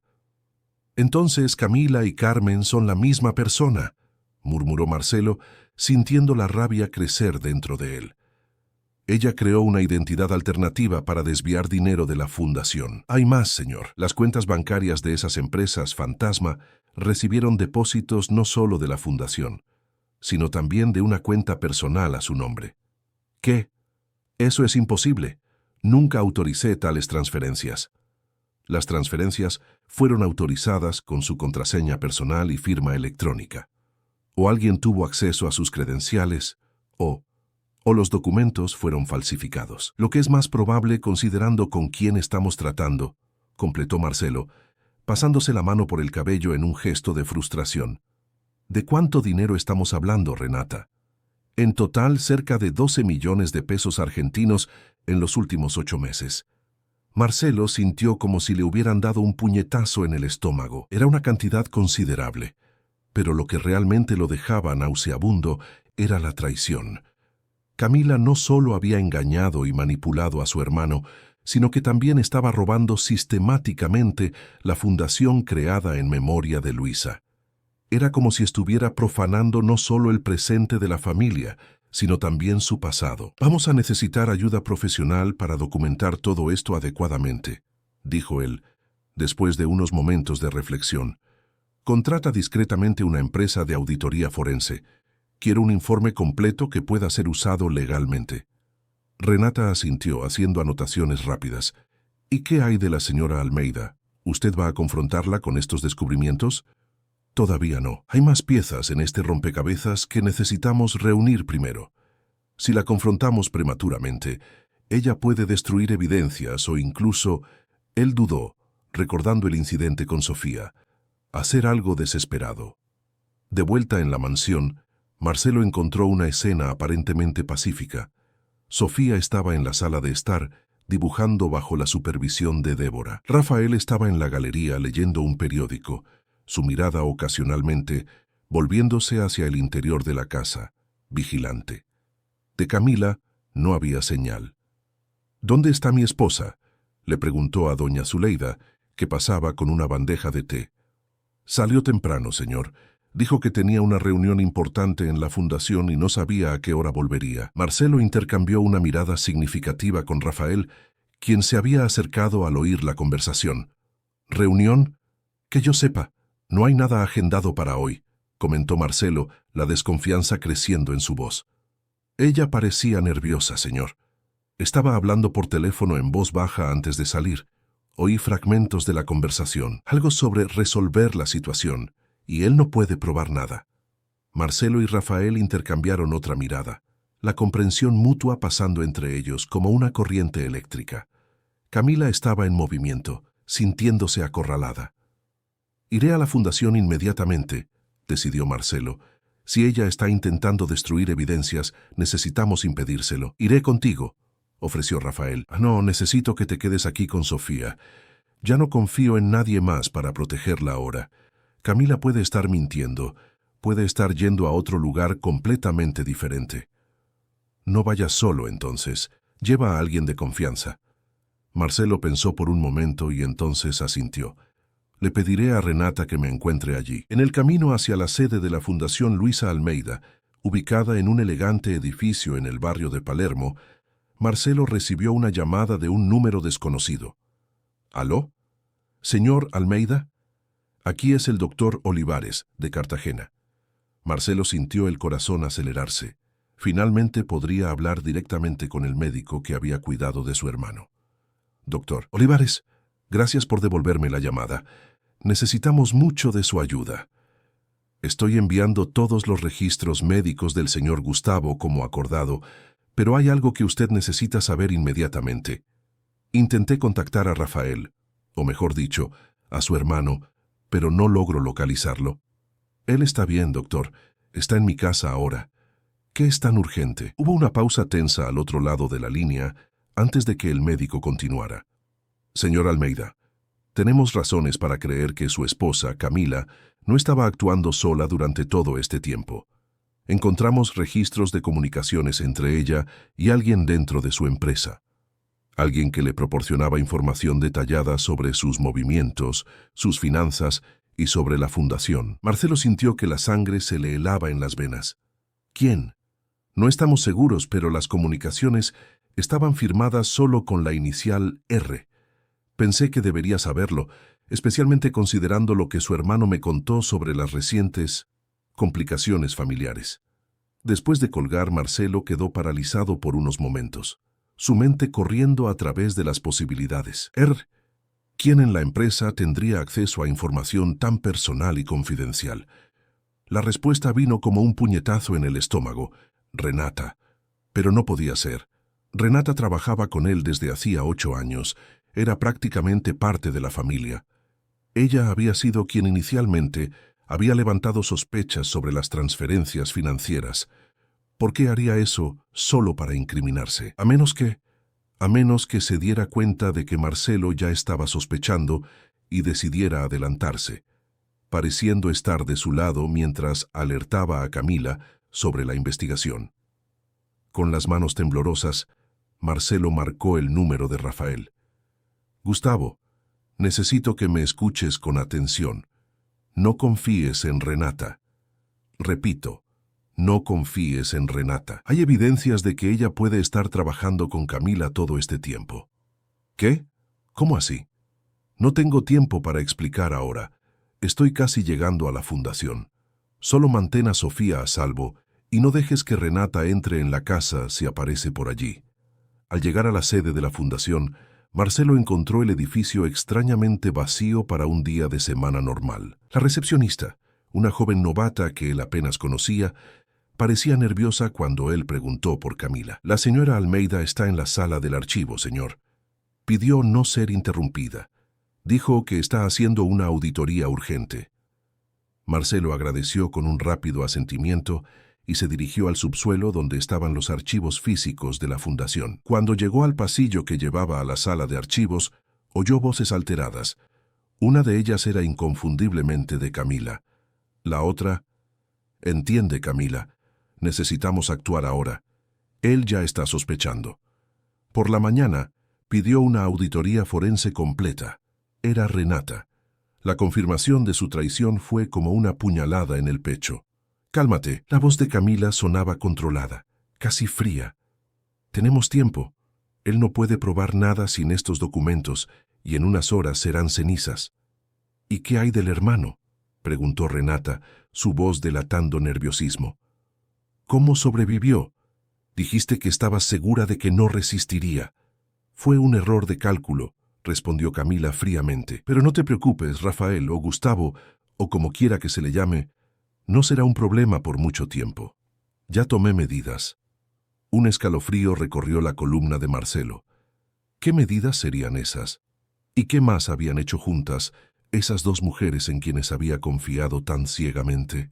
«Entonces Camila y Carmen son la misma persona», murmuró Marcelo, sintiendo la rabia crecer dentro de él. «Ella creó una identidad alternativa para desviar dinero de la fundación. Hay más, señor. Las cuentas bancarias de esas empresas fantasma recibieron depósitos no solo de la fundación, sino también de una cuenta personal a su nombre». «¿Qué? Eso es imposible. Nunca autoricé tales transferencias». Las transferencias fueron autorizadas con su contraseña personal y firma electrónica. O alguien tuvo acceso a sus credenciales, o los documentos fueron falsificados. Lo que es más probable considerando con quién estamos tratando, completó Marcelo, pasándose la mano por el cabello en un gesto de frustración. ¿De cuánto dinero estamos hablando, Renata? En total, cerca de 12 millones de pesos argentinos en los últimos 8 meses. Marcelo sintió como si le hubieran dado un puñetazo en el estómago. Era una cantidad considerable, pero lo que realmente lo dejaba nauseabundo era la traición. Camila no solo había engañado y manipulado a su hermano, sino que también estaba robando sistemáticamente la fundación creada en memoria de Luisa. Era como si estuviera profanando no solo el presente de la familia, sino también su pasado. Vamos a necesitar ayuda profesional para documentar todo esto adecuadamente, dijo él, después de unos momentos de reflexión. Contrata discretamente una empresa de auditoría forense. Quiero un informe completo que pueda ser usado legalmente. Renata asintió, haciendo anotaciones rápidas. ¿Y qué hay de la señora Almeida? ¿Usted va a confrontarla con estos descubrimientos? Todavía no. Hay más piezas en este rompecabezas que necesitamos reunir primero. Si la confrontamos prematuramente, ella puede destruir evidencias o incluso, él dudó, recordando el incidente con Sofía, hacer algo desesperado. De vuelta en la mansión, Marcelo encontró una escena aparentemente pacífica. Sofía estaba en la sala de estar, dibujando bajo la supervisión de Débora. Rafael estaba en la galería leyendo un periódico, su mirada ocasionalmente volviéndose hacia el interior de la casa, vigilante. De Camila no había señal. ¿Dónde está mi esposa?, le preguntó a doña Zuleida, que pasaba con una bandeja de té. Salió temprano, señor. Dijo que tenía una reunión importante en la fundación y no sabía a qué hora volvería. Marcelo intercambió una mirada significativa con Rafael, quien se había acercado al oír la conversación. ¿Reunión? Que yo sepa, no hay nada agendado para hoy, comentó Marcelo, la desconfianza creciendo en su voz. Ella parecía nerviosa, señor. Estaba hablando por teléfono en voz baja antes de salir. Oí fragmentos de la conversación, algo sobre resolver la situación, y él no puede probar nada. Marcelo y Rafael intercambiaron otra mirada, la comprensión mutua pasando entre ellos como una corriente eléctrica. Camila estaba en movimiento, sintiéndose acorralada. Iré a la fundación inmediatamente, decidió Marcelo. Si ella está intentando destruir evidencias, necesitamos impedírselo. Iré contigo, ofreció Rafael. No, necesito que te quedes aquí con Sofía. Ya no confío en nadie más para protegerla ahora. Camila puede estar mintiendo, puede estar yendo a otro lugar completamente diferente. No vayas solo, entonces. Lleva a alguien de confianza. Marcelo pensó por un momento y entonces asintió. Le pediré a Renata que me encuentre allí. En el camino hacia la sede de la Fundación Luisa Almeida, ubicada en un elegante edificio en el barrio de Palermo, Marcelo recibió una llamada de un número desconocido. ¿Aló? ¿Señor Almeida? Aquí es el doctor Olivares, de Cartagena. Marcelo sintió el corazón acelerarse. Finalmente podría hablar directamente con el médico que había cuidado de su hermano. Doctor Olivares, gracias por devolverme la llamada. Necesitamos mucho de su ayuda. Estoy enviando todos los registros médicos del señor Gustavo como acordado, pero hay algo que usted necesita saber inmediatamente. Intenté contactar a Rafael, o mejor dicho, a su hermano, pero no logro localizarlo. Él está bien, doctor. Está en mi casa ahora. ¿Qué es tan urgente? Hubo una pausa tensa al otro lado de la línea antes de que el médico continuara. Señor Almeida, tenemos razones para creer que su esposa, Camila, no estaba actuando sola durante todo este tiempo. Encontramos registros de comunicaciones entre ella y alguien dentro de su empresa. Alguien que le proporcionaba información detallada sobre sus movimientos, sus finanzas y sobre la fundación. Marcelo sintió que la sangre se le helaba en las venas. ¿Quién? No estamos seguros, pero las comunicaciones estaban firmadas solo con la inicial R. Pensé que debería saberlo, especialmente considerando lo que su hermano me contó sobre las recientes complicaciones familiares. Después de colgar, Marcelo quedó paralizado por unos momentos, su mente corriendo a través de las posibilidades. ¿Quién en la empresa tendría acceso a información tan personal y confidencial? La respuesta vino como un puñetazo en el estómago. Renata. Pero no podía ser. Renata trabajaba con él desde hacía 8 años. Era prácticamente parte de la familia. Ella había sido quien inicialmente había levantado sospechas sobre las transferencias financieras. ¿Por qué haría eso solo para incriminarse? A menos que se diera cuenta de que Marcelo ya estaba sospechando y decidiera adelantarse, pareciendo estar de su lado mientras alertaba a Camila sobre la investigación. Con las manos temblorosas, Marcelo marcó el número de Rafael. Gustavo, necesito que me escuches con atención. No confíes en Renata. Repito, no confíes en Renata. Hay evidencias de que ella puede estar trabajando con Camila todo este tiempo. ¿Qué? ¿Cómo así? No tengo tiempo para explicar ahora. Estoy casi llegando a la fundación. Solo mantén a Sofía a salvo y no dejes que Renata entre en la casa si aparece por allí. Al llegar a la sede de la fundación, Marcelo encontró el edificio extrañamente vacío para un día de semana normal. La recepcionista, una joven novata que él apenas conocía, parecía nerviosa cuando él preguntó por Camila. La señora Almeida está en la sala del archivo, señor. Pidió no ser interrumpida. Dijo que está haciendo una auditoría urgente. Marcelo agradeció con un rápido asentimiento y se dirigió al subsuelo donde estaban los archivos físicos de la fundación. Cuando llegó al pasillo que llevaba a la sala de archivos, oyó voces alteradas. Una de ellas era inconfundiblemente de Camila. La otra: «Entiende, Camila, necesitamos actuar ahora. Él ya está sospechando». Por la mañana, pidió una auditoría forense completa. Era Renata. La confirmación de su traición fue como una puñalada en el pecho. «Cálmate». La voz de Camila sonaba controlada, casi fría. «Tenemos tiempo. Él no puede probar nada sin estos documentos y en unas horas serán cenizas». «¿Y qué hay del hermano?», preguntó Renata, su voz delatando nerviosismo. «¿Cómo sobrevivió? Dijiste que estabas segura de que no resistiría». «Fue un error de cálculo», respondió Camila fríamente. «Pero no te preocupes, Rafael o Gustavo, o como quiera que se le llame, no será un problema por mucho tiempo. Ya tomé medidas». Un escalofrío recorrió la columna de Marcelo. ¿Qué medidas serían esas? ¿Y qué más habían hecho juntas esas dos mujeres en quienes había confiado tan ciegamente?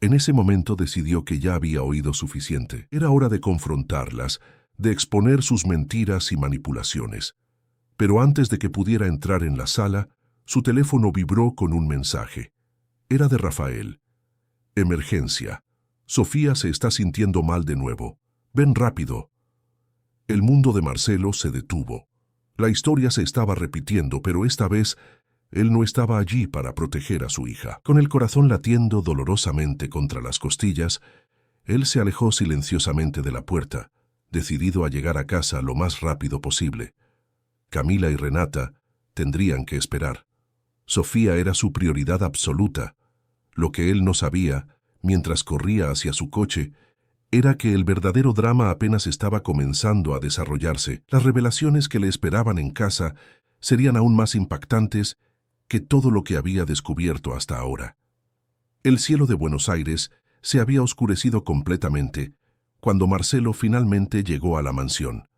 En ese momento decidió que ya había oído suficiente. Era hora de confrontarlas, de exponer sus mentiras y manipulaciones. Pero antes de que pudiera entrar en la sala, su teléfono vibró con un mensaje. Era de Rafael. «Emergencia. Sofía se está sintiendo mal de nuevo. Ven rápido». El mundo de Marcelo se detuvo. La historia se estaba repitiendo, pero esta vez él no estaba allí para proteger a su hija. Con el corazón latiendo dolorosamente contra las costillas, él se alejó silenciosamente de la puerta, decidido a llegar a casa lo más rápido posible. Camila y Renata tendrían que esperar. Sofía era su prioridad absoluta. Lo que él no sabía, mientras corría hacia su coche, era que el verdadero drama apenas estaba comenzando a desarrollarse. Las revelaciones que le esperaban en casa serían aún más impactantes que todo lo que había descubierto hasta ahora. El cielo de Buenos Aires se había oscurecido completamente cuando Marcelo finalmente llegó a la mansión.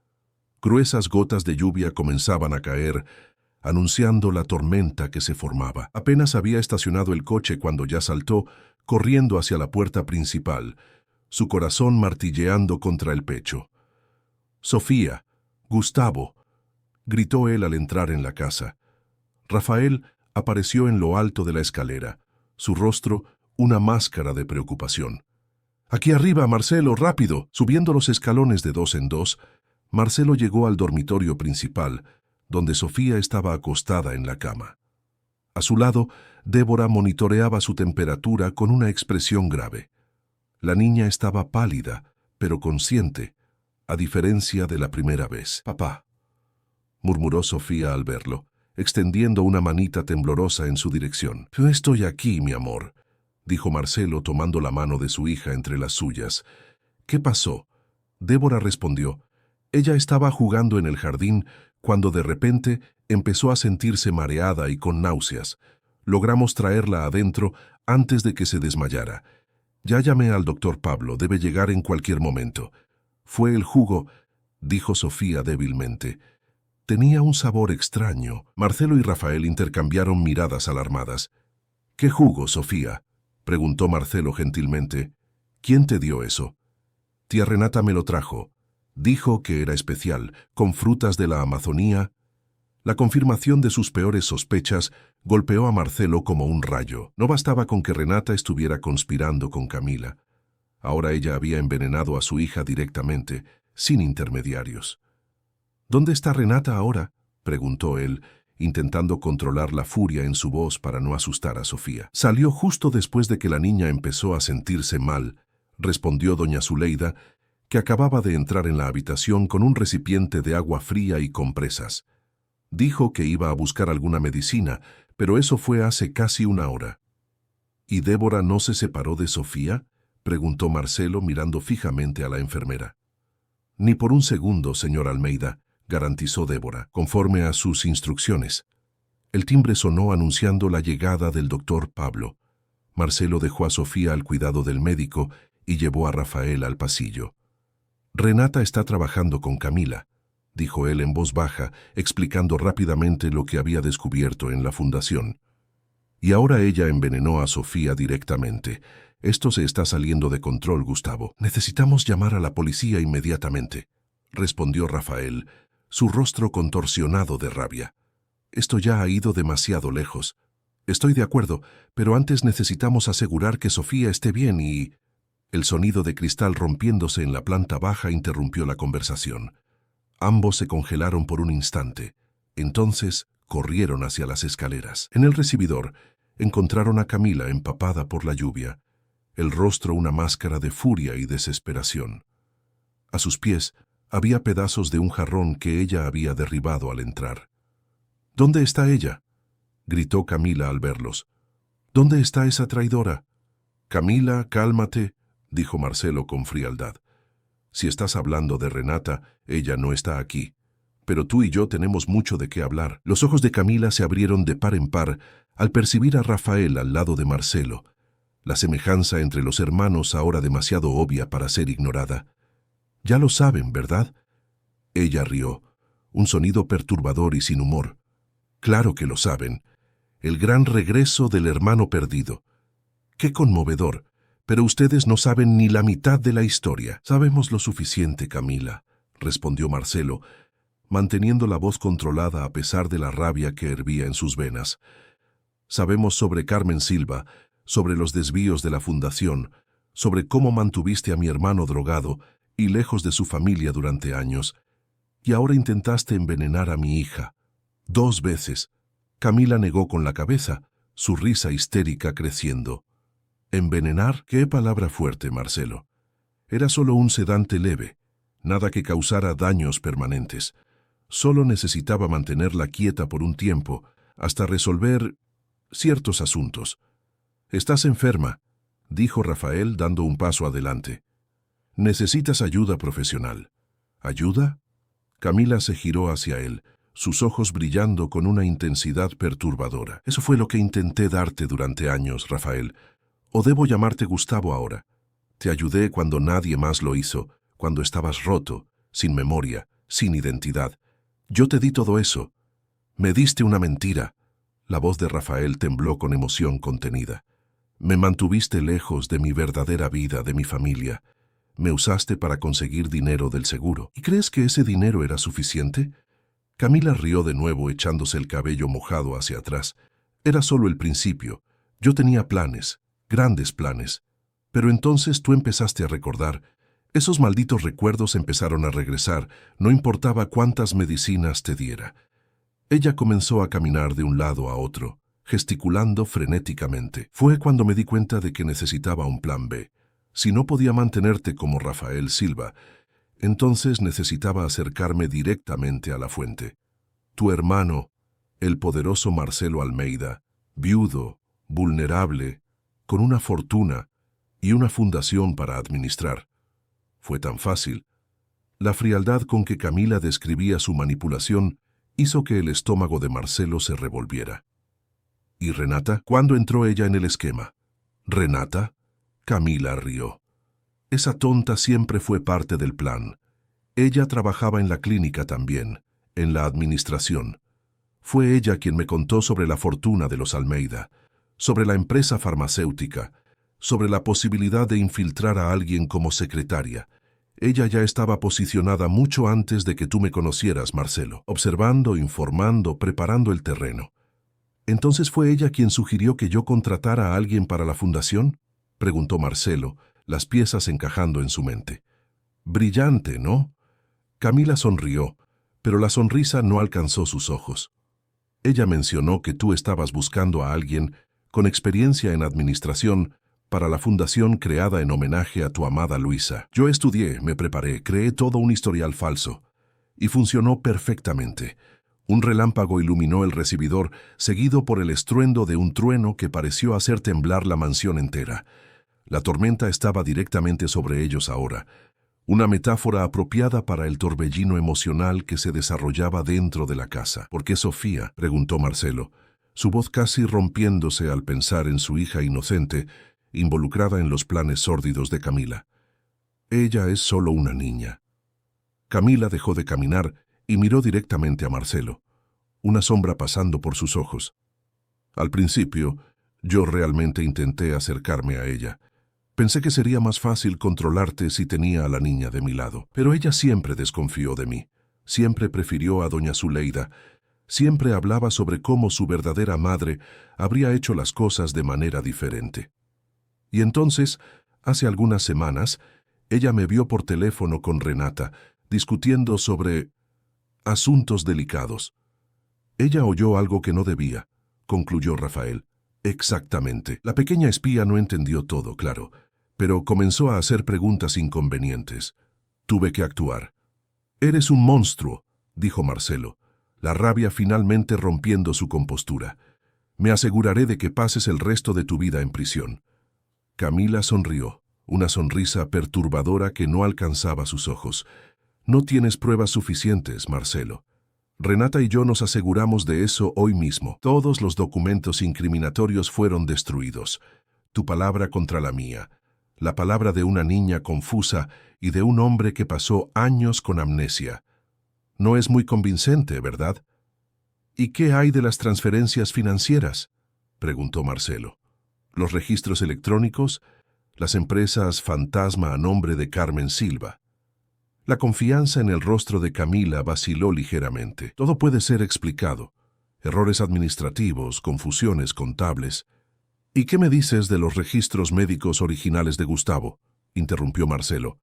Gruesas gotas de lluvia comenzaban a caer, anunciando la tormenta que se formaba. Apenas había estacionado el coche cuando ya saltó, corriendo hacia la puerta principal, su corazón martilleando contra el pecho. «Sofía, Gustavo», gritó él al entrar en la casa. Rafael apareció en lo alto de la escalera, su rostro una máscara de preocupación. «Aquí arriba, Marcelo, rápido». Subiendo los escalones de dos en dos, Marcelo llegó al dormitorio principal, donde Sofía estaba acostada en la cama. A su lado, Débora monitoreaba su temperatura con una expresión grave. La niña estaba pálida, pero consciente, a diferencia de la primera vez. «Papá», murmuró Sofía al verlo, extendiendo una manita temblorosa en su dirección. «Yo estoy aquí, mi amor», dijo Marcelo tomando la mano de su hija entre las suyas. «¿Qué pasó?». Débora respondió. Ella estaba jugando en el jardín cuando de repente empezó a sentirse mareada y con náuseas. Logramos traerla adentro antes de que se desmayara. Ya llamé al doctor Pablo, debe llegar en cualquier momento. «Fue el jugo», dijo Sofía débilmente. Tenía un sabor extraño. Marcelo y Rafael intercambiaron miradas alarmadas. ¿Qué jugo, Sofía?, preguntó Marcelo gentilmente. ¿Quién te dio eso? Tía Renata me lo trajo. Dijo que era especial, con frutas de la Amazonía. La confirmación de sus peores sospechas golpeó a Marcelo como un rayo. No bastaba con que Renata estuviera conspirando con Camila. Ahora ella había envenenado a su hija directamente, sin intermediarios. ¿Dónde está Renata ahora?, preguntó él, intentando controlar la furia en su voz para no asustar a Sofía. Salió justo después de que la niña empezó a sentirse mal, respondió doña Zuleida, que acababa de entrar en la habitación con un recipiente de agua fría y compresas. Dijo que iba a buscar alguna medicina, pero eso fue hace casi una hora. ¿Y Débora no se separó de Sofía?, preguntó Marcelo mirando fijamente a la enfermera. Ni por un segundo, señor Almeida, garantizó Débora, conforme a sus instrucciones. El timbre sonó anunciando la llegada del doctor Pablo. Marcelo dejó a Sofía al cuidado del médico y llevó a Rafael al pasillo. Renata está trabajando con Camila, dijo él en voz baja, explicando rápidamente lo que había descubierto en la fundación. Y ahora ella envenenó a Sofía directamente. Esto se está saliendo de control, Gustavo. Necesitamos llamar a la policía inmediatamente, respondió Rafael, su rostro contorsionado de rabia. Esto ya ha ido demasiado lejos. Estoy de acuerdo, pero antes necesitamos asegurar que Sofía esté bien y... El sonido de cristal rompiéndose en la planta baja interrumpió la conversación. Ambos se congelaron por un instante. Entonces corrieron hacia las escaleras. En el recibidor encontraron a Camila empapada por la lluvia, el rostro una máscara de furia y desesperación. A sus pies había pedazos de un jarrón que ella había derribado al entrar. ¿Dónde está ella?, gritó Camila al verlos. ¿Dónde está esa traidora? Camila, cálmate, dijo Marcelo con frialdad. Si estás hablando de Renata, ella no está aquí. Pero tú y yo tenemos mucho de qué hablar. Los ojos de Camila se abrieron de par en par al percibir a Rafael al lado de Marcelo. La semejanza entre los hermanos ahora demasiado obvia para ser ignorada. Ya lo saben, ¿verdad? Ella rió, un sonido perturbador y sin humor. Claro que lo saben. El gran regreso del hermano perdido. ¡Qué conmovedor! Pero ustedes no saben ni la mitad de la historia. Sabemos lo suficiente, Camila, respondió Marcelo, manteniendo la voz controlada a pesar de la rabia que hervía en sus venas. Sabemos sobre Carmen Silva, sobre los desvíos de la fundación, sobre cómo mantuviste a mi hermano drogado y lejos de su familia durante años. Y ahora intentaste envenenar a mi hija. 2 veces. Camila negó con la cabeza, su risa histérica creciendo. ¿Envenenar? ¡Qué palabra fuerte, Marcelo! Era solo un sedante leve, nada que causara daños permanentes. Solo necesitaba mantenerla quieta por un tiempo, hasta resolver ciertos asuntos. «Estás enferma», dijo Rafael dando un paso adelante. «Necesitas ayuda profesional». ¿Ayuda? Camila se giró hacia él, sus ojos brillando con una intensidad perturbadora. «Eso fue lo que intenté darte durante años, Rafael. ¿O debo llamarte Gustavo ahora? Te ayudé cuando nadie más lo hizo, cuando estabas roto, sin memoria, sin identidad. Yo te di todo eso. Me diste una mentira». La voz de Rafael tembló con emoción contenida. «Me mantuviste lejos de mi verdadera vida, de mi familia. Me usaste para conseguir dinero del seguro. ¿Y crees que ese dinero era suficiente?» Camila rió de nuevo, echándose el cabello mojado hacia atrás. «Era solo el principio. Yo tenía planes, grandes planes. Pero entonces tú empezaste a recordar. Esos malditos recuerdos empezaron a regresar, no importaba cuántas medicinas te diera». Ella comenzó a caminar de un lado a otro, gesticulando frenéticamente. «Fue cuando me di cuenta de que necesitaba un plan B. Si no podía mantenerte como Rafael Silva, entonces necesitaba acercarme directamente a la fuente. Tu hermano, el poderoso Marcelo Almeida, viudo, vulnerable, con una fortuna y una fundación para administrar. Fue tan fácil». La frialdad con que Camila describía su manipulación hizo que el estómago de Marcelo se revolviera. ¿Y Renata? ¿Cuándo entró ella en el esquema? ¿Renata? Camila rió. Esa tonta siempre fue parte del plan. Ella trabajaba en la clínica también. en la administración. Fue ella quien me contó sobre la fortuna de los Almeida, sobre la empresa farmacéutica, sobre la posibilidad de infiltrar a alguien como secretaria. Ella ya estaba posicionada mucho antes de que tú me conocieras, Marcelo, observando, informando, preparando el terreno. ¿Entonces fue ella quien sugirió que yo contratara a alguien para la fundación?, preguntó Marcelo, las piezas encajando en su mente. Brillante, ¿no? Camila sonrió, pero la sonrisa no alcanzó sus ojos. Ella mencionó que tú estabas buscando a alguien con experiencia en administración para la fundación creada en homenaje a tu amada Luisa. Yo estudié, me preparé, creé todo un historial falso. Y funcionó perfectamente. Un relámpago iluminó el recibidor, seguido por el estruendo de un trueno que pareció hacer temblar la mansión entera. La tormenta estaba directamente sobre ellos ahora. Una metáfora apropiada para el torbellino emocional que se desarrollaba dentro de la casa. ¿Por qué Sofía?, preguntó Marcelo, su voz casi rompiéndose al pensar en su hija inocente, involucrada en los planes sórdidos de Camila. Ella es solo una niña. Camila dejó de caminar y miró directamente a Marcelo, una sombra pasando por sus ojos. Al principio, yo realmente intenté acercarme a ella. Pensé que sería más fácil controlarte si tenía a la niña de mi lado, pero ella siempre desconfió de mí, siempre prefirió a doña Zuleida, siempre hablaba sobre cómo su verdadera madre habría hecho las cosas de manera diferente. Y entonces, hace algunas semanas, ella me vio por teléfono con Renata, discutiendo sobre asuntos delicados. Ella oyó algo que no debía, concluyó Rafael. Exactamente. La pequeña espía no entendió todo, claro, pero comenzó a hacer preguntas inconvenientes. Tuve que actuar. «Eres un monstruo», dijo Marcelo, la rabia finalmente rompiendo su compostura. «Me aseguraré de que pases el resto de tu vida en prisión». Camila sonrió, una sonrisa perturbadora que no alcanzaba sus ojos. «No tienes pruebas suficientes, Marcelo. Renata y yo nos aseguramos de eso hoy mismo. Todos los documentos incriminatorios fueron destruidos. Tu palabra contra la mía. La palabra de una niña confusa y de un hombre que pasó años con amnesia. No es muy convincente, ¿verdad?» «¿Y qué hay de las transferencias financieras?», preguntó Marcelo. «Los registros electrónicos, las empresas fantasma a nombre de Carmen Silva». La confianza en el rostro de Camila vaciló ligeramente. «Todo puede ser explicado. Errores administrativos, confusiones contables». «¿Y qué me dices de los registros médicos originales de Gustavo?», interrumpió Marcelo.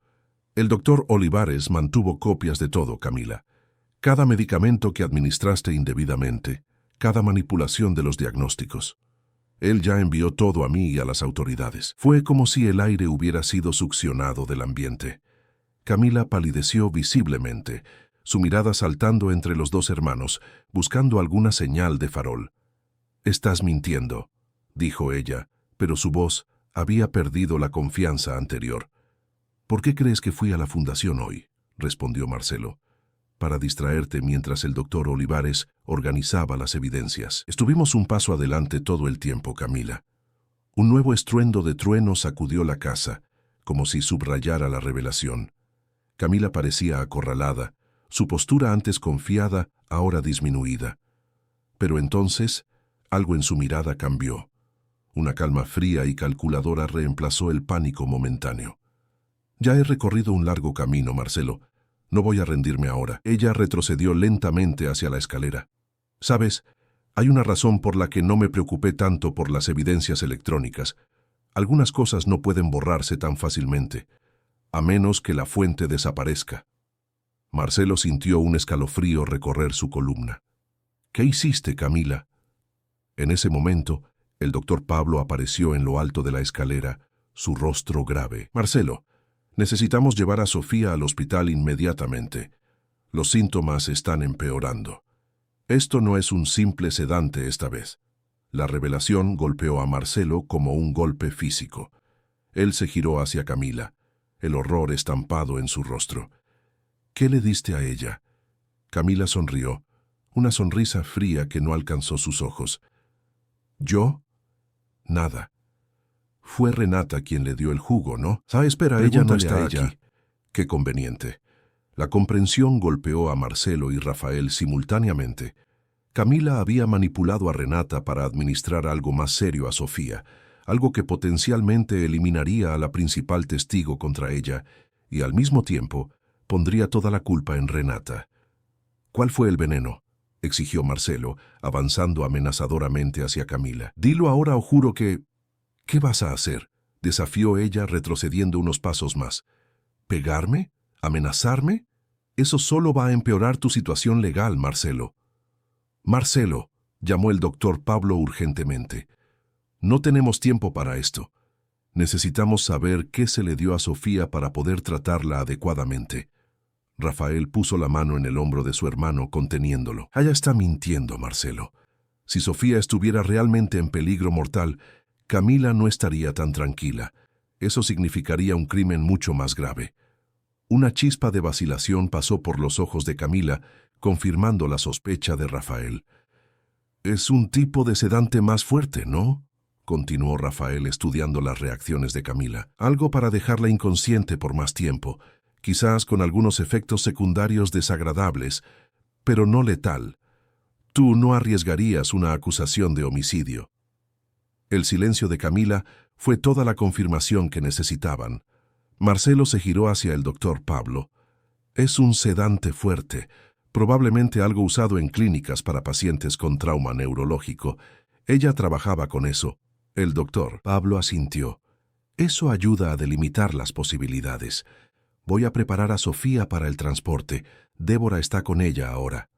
«El doctor Olivares mantuvo copias de todo, Camila. Cada medicamento que administraste indebidamente, cada manipulación de los diagnósticos. Él ya envió todo a mí y a las autoridades. Fue como si el aire hubiera sido succionado del ambiente». Camila palideció visiblemente, su mirada saltando entre los dos hermanos, buscando alguna señal de farol. «Estás mintiendo», dijo ella, pero su voz había perdido la confianza anterior. «¿Por qué crees que fui a la fundación hoy?», respondió Marcelo. «Para distraerte mientras el doctor Olivares organizaba las evidencias. Estuvimos un paso adelante todo el tiempo, Camila». Un nuevo estruendo de trueno sacudió la casa, como si subrayara la revelación. Camila parecía acorralada, su postura antes confiada, ahora disminuida. Pero entonces, algo en su mirada cambió. Una calma fría y calculadora reemplazó el pánico momentáneo. «Ya he recorrido un largo camino, Marcelo. No voy a rendirme ahora». Ella retrocedió lentamente hacia la escalera. «Sabes, hay una razón por la que no me preocupé tanto por las evidencias electrónicas. Algunas cosas no pueden borrarse tan fácilmente, a menos que la fuente desaparezca». Marcelo sintió un escalofrío recorrer su columna. «¿Qué hiciste, Camila?». En ese momento, el doctor Pablo apareció en lo alto de la escalera, su rostro grave. «Marcelo, necesitamos llevar a Sofía al hospital inmediatamente. Los síntomas están empeorando. Esto no es un simple sedante esta vez». La revelación golpeó a Marcelo como un golpe físico. Él se giró hacia Camila, el horror estampado en su rostro. «¿Qué le diste a ella?». Camila sonrió, una sonrisa fría que no alcanzó sus ojos. «¿Yo? Nada. Fue Renata quien le dio el jugo, ¿no?». «Espera, ella no está aquí». «Qué conveniente. La comprensión golpeó a Marcelo y Rafael simultáneamente. Camila había manipulado a Renata para administrar algo más serio a Sofía, algo que potencialmente eliminaría a la principal testigo contra ella y al mismo tiempo pondría toda la culpa en Renata. ¿Cuál fue el veneno?, exigió Marcelo, avanzando amenazadoramente hacia Camila. «Dilo ahora o juro que...» «¿Qué vas a hacer?», desafió ella retrocediendo unos pasos más. «¿Pegarme? ¿Amenazarme? Eso solo va a empeorar tu situación legal, Marcelo». «Marcelo», llamó el doctor Pablo urgentemente. «No tenemos tiempo para esto. Necesitamos saber qué se le dio a Sofía para poder tratarla adecuadamente». Rafael puso la mano en el hombro de su hermano, conteniéndolo. «Ella está mintiendo, Marcelo. Si Sofía estuviera realmente en peligro mortal, Camila no estaría tan tranquila. Eso significaría un crimen mucho más grave». Una chispa de vacilación pasó por los ojos de Camila, confirmando la sospecha de Rafael. «Es un tipo de sedante más fuerte, ¿no?», continuó Rafael estudiando las reacciones de Camila. «Algo para dejarla inconsciente por más tiempo, quizás con algunos efectos secundarios desagradables, pero no letal. Tú no arriesgarías una acusación de homicidio». El silencio de Camila fue toda la confirmación que necesitaban. Marcelo se giró hacia el doctor Pablo. «Es un sedante fuerte, probablemente algo usado en clínicas para pacientes con trauma neurológico. Ella trabajaba con eso». El doctor Pablo asintió. «Eso ayuda a delimitar las posibilidades. Voy a preparar a Sofía para el transporte. Débora está con ella ahora».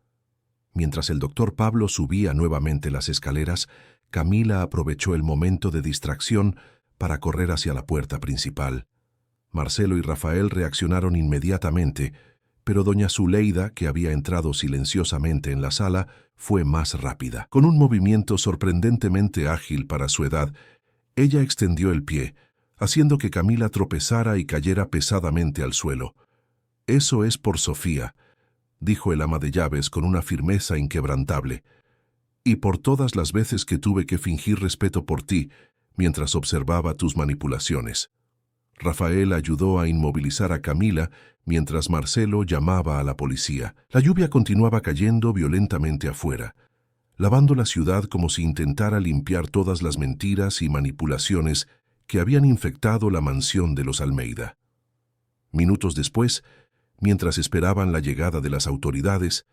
Mientras el doctor Pablo subía nuevamente las escaleras, Camila aprovechó el momento de distracción para correr hacia la puerta principal. Marcelo y Rafael reaccionaron inmediatamente, pero doña Zuleida, que había entrado silenciosamente en la sala, fue más rápida. Con un movimiento sorprendentemente ágil para su edad, ella extendió el pie, haciendo que Camila tropezara y cayera pesadamente al suelo. «Eso es por Sofía», dijo el ama de llaves con una firmeza inquebrantable, «y por todas las veces que tuve que fingir respeto por ti mientras observaba tus manipulaciones». Rafael ayudó a inmovilizar a Camila mientras Marcelo llamaba a la policía. La lluvia continuaba cayendo violentamente afuera, lavando la ciudad como si intentara limpiar todas las mentiras y manipulaciones que habían infectado la mansión de los Almeida. Minutos después, mientras esperaban la llegada de las autoridades,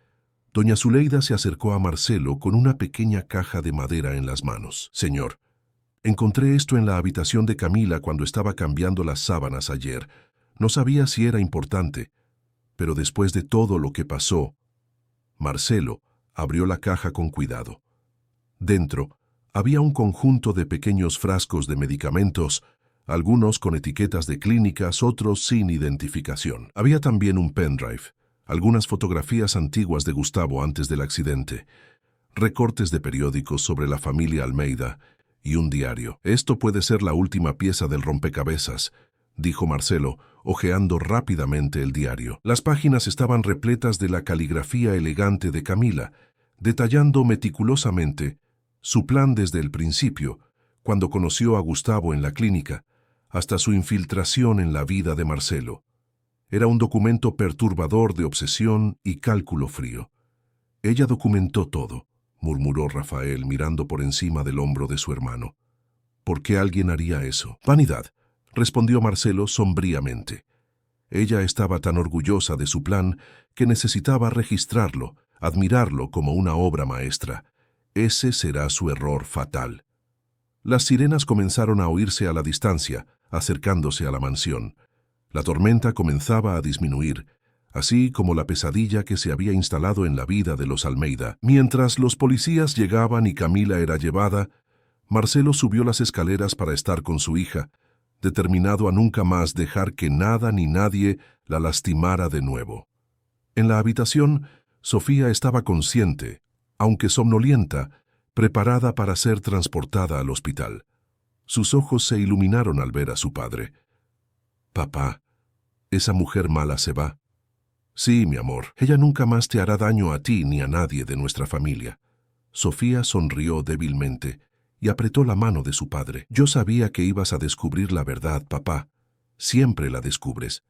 doña Zuleida se acercó a Marcelo con una pequeña caja de madera en las manos. «Señor, encontré esto en la habitación de Camila cuando estaba cambiando las sábanas ayer. No sabía si era importante, pero después de todo lo que pasó...». Marcelo abrió la caja con cuidado. Dentro había un conjunto de pequeños frascos de medicamentos, algunos con etiquetas de clínicas, otros sin identificación. Había también un pendrive, algunas fotografías antiguas de Gustavo antes del accidente, recortes de periódicos sobre la familia Almeida y un diario. «Esto puede ser la última pieza del rompecabezas», dijo Marcelo, hojeando rápidamente el diario. Las páginas estaban repletas de la caligrafía elegante de Camila, detallando meticulosamente su plan desde el principio, cuando conoció a Gustavo en la clínica, hasta su infiltración en la vida de Marcelo. Era un documento perturbador de obsesión y cálculo frío. «Ella documentó todo», murmuró Rafael mirando por encima del hombro de su hermano. «¿Por qué alguien haría eso?». «Vanidad», respondió Marcelo sombríamente. Ella estaba tan orgullosa de su plan que necesitaba registrarlo, admirarlo como una obra maestra. Ese será su error fatal. Las sirenas comenzaron a oírse a la distancia, acercándose a la mansión. La tormenta comenzaba a disminuir, así como la pesadilla que se había instalado en la vida de los Almeida. Mientras los policías llegaban y Camila era llevada, Marcelo subió las escaleras para estar con su hija, determinado a nunca más dejar que nada ni nadie la lastimara de nuevo. En la habitación, Sofía estaba consciente, aunque somnolienta, preparada para ser transportada al hospital. Sus ojos se iluminaron al ver a su padre. «Papá, esa mujer mala se va». «Sí, mi amor, ella nunca más te hará daño a ti ni a nadie de nuestra familia». Sofía sonrió débilmente y apretó la mano de su padre. «Yo sabía que ibas a descubrir la verdad, papá. Siempre la descubres».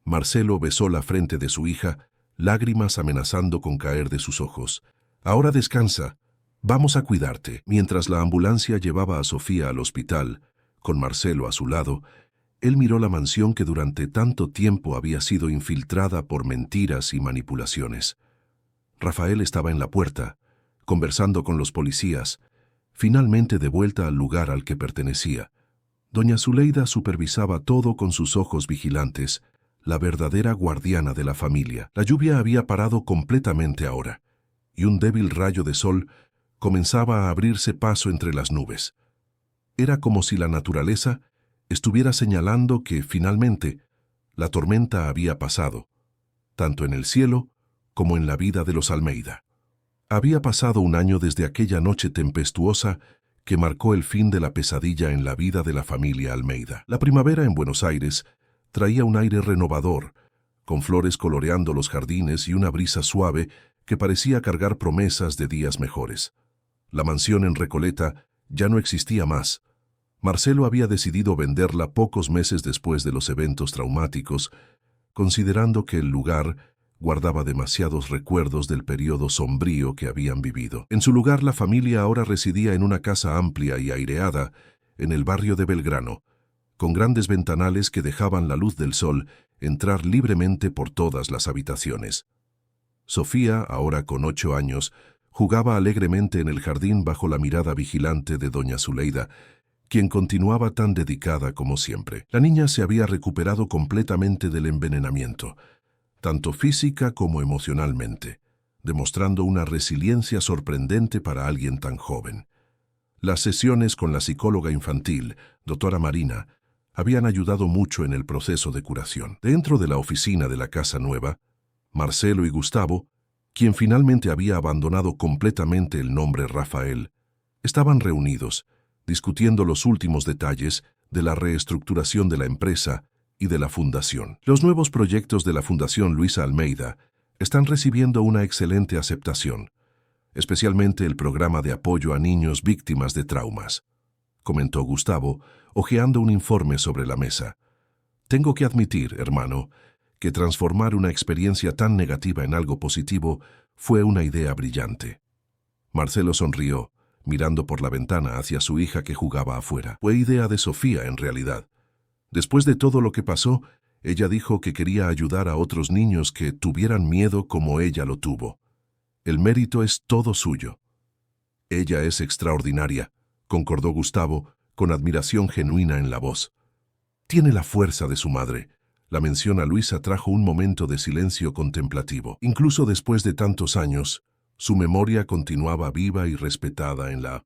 Marcelo besó la frente de su hija, lágrimas amenazando con caer de sus ojos. «Ahora descansa. Vamos a cuidarte». Mientras la ambulancia llevaba a Sofía al hospital, con Marcelo a su lado, él miró la mansión que durante tanto tiempo había sido infiltrada por mentiras y manipulaciones. Rafael estaba en la puerta, conversando con los policías, finalmente de vuelta al lugar al que pertenecía. Doña Zuleida supervisaba todo con sus ojos vigilantes, la verdadera guardiana de la familia. La lluvia había parado completamente ahora, y un débil rayo de sol comenzaba a abrirse paso entre las nubes. Era como si la naturaleza estuviera señalando que, finalmente, la tormenta había pasado, tanto en el cielo como en la vida de los Almeida. Había pasado un año desde aquella noche tempestuosa que marcó el fin de la pesadilla en la vida de la familia Almeida. La primavera en Buenos Aires traía un aire renovador, con flores coloreando los jardines y una brisa suave que parecía cargar promesas de días mejores. La mansión en Recoleta ya no existía más. Marcelo había decidido venderla pocos meses después de los eventos traumáticos, considerando que el lugar guardaba demasiados recuerdos del periodo sombrío que habían vivido. En su lugar, la familia ahora residía en una casa amplia y aireada en el barrio de Belgrano, con grandes ventanales que dejaban la luz del sol entrar libremente por todas las habitaciones. Sofía, ahora con 8 años, jugaba alegremente en el jardín bajo la mirada vigilante de doña Zuleida, quien continuaba tan dedicada como siempre. La niña se había recuperado completamente del envenenamiento, tanto física como emocionalmente, demostrando una resiliencia sorprendente para alguien tan joven. Las sesiones con la psicóloga infantil, doctora Marina, habían ayudado mucho en el proceso de curación. Dentro de la oficina de la casa nueva, Marcelo y Gustavo, quien finalmente había abandonado completamente el nombre Rafael, estaban reunidos, discutiendo los últimos detalles de la reestructuración de la empresa y de la fundación. Los nuevos proyectos de la Fundación Luisa Almeida están recibiendo una excelente aceptación, especialmente el programa de apoyo a niños víctimas de traumas, comentó Gustavo, hojeando un informe sobre la mesa. Tengo que admitir, hermano, que transformar una experiencia tan negativa en algo positivo fue una idea brillante. Marcelo sonrió, mirando por la ventana hacia su hija que jugaba afuera. Fue idea de Sofía, en realidad. Después de todo lo que pasó, ella dijo que quería ayudar a otros niños que tuvieran miedo como ella lo tuvo. El mérito es todo suyo. Ella es extraordinaria, concordó Gustavo, con admiración genuina en la voz. Tiene la fuerza de su madre. La mención a Luisa trajo un momento de silencio contemplativo. Incluso después de tantos años, su memoria continuaba viva y respetada en la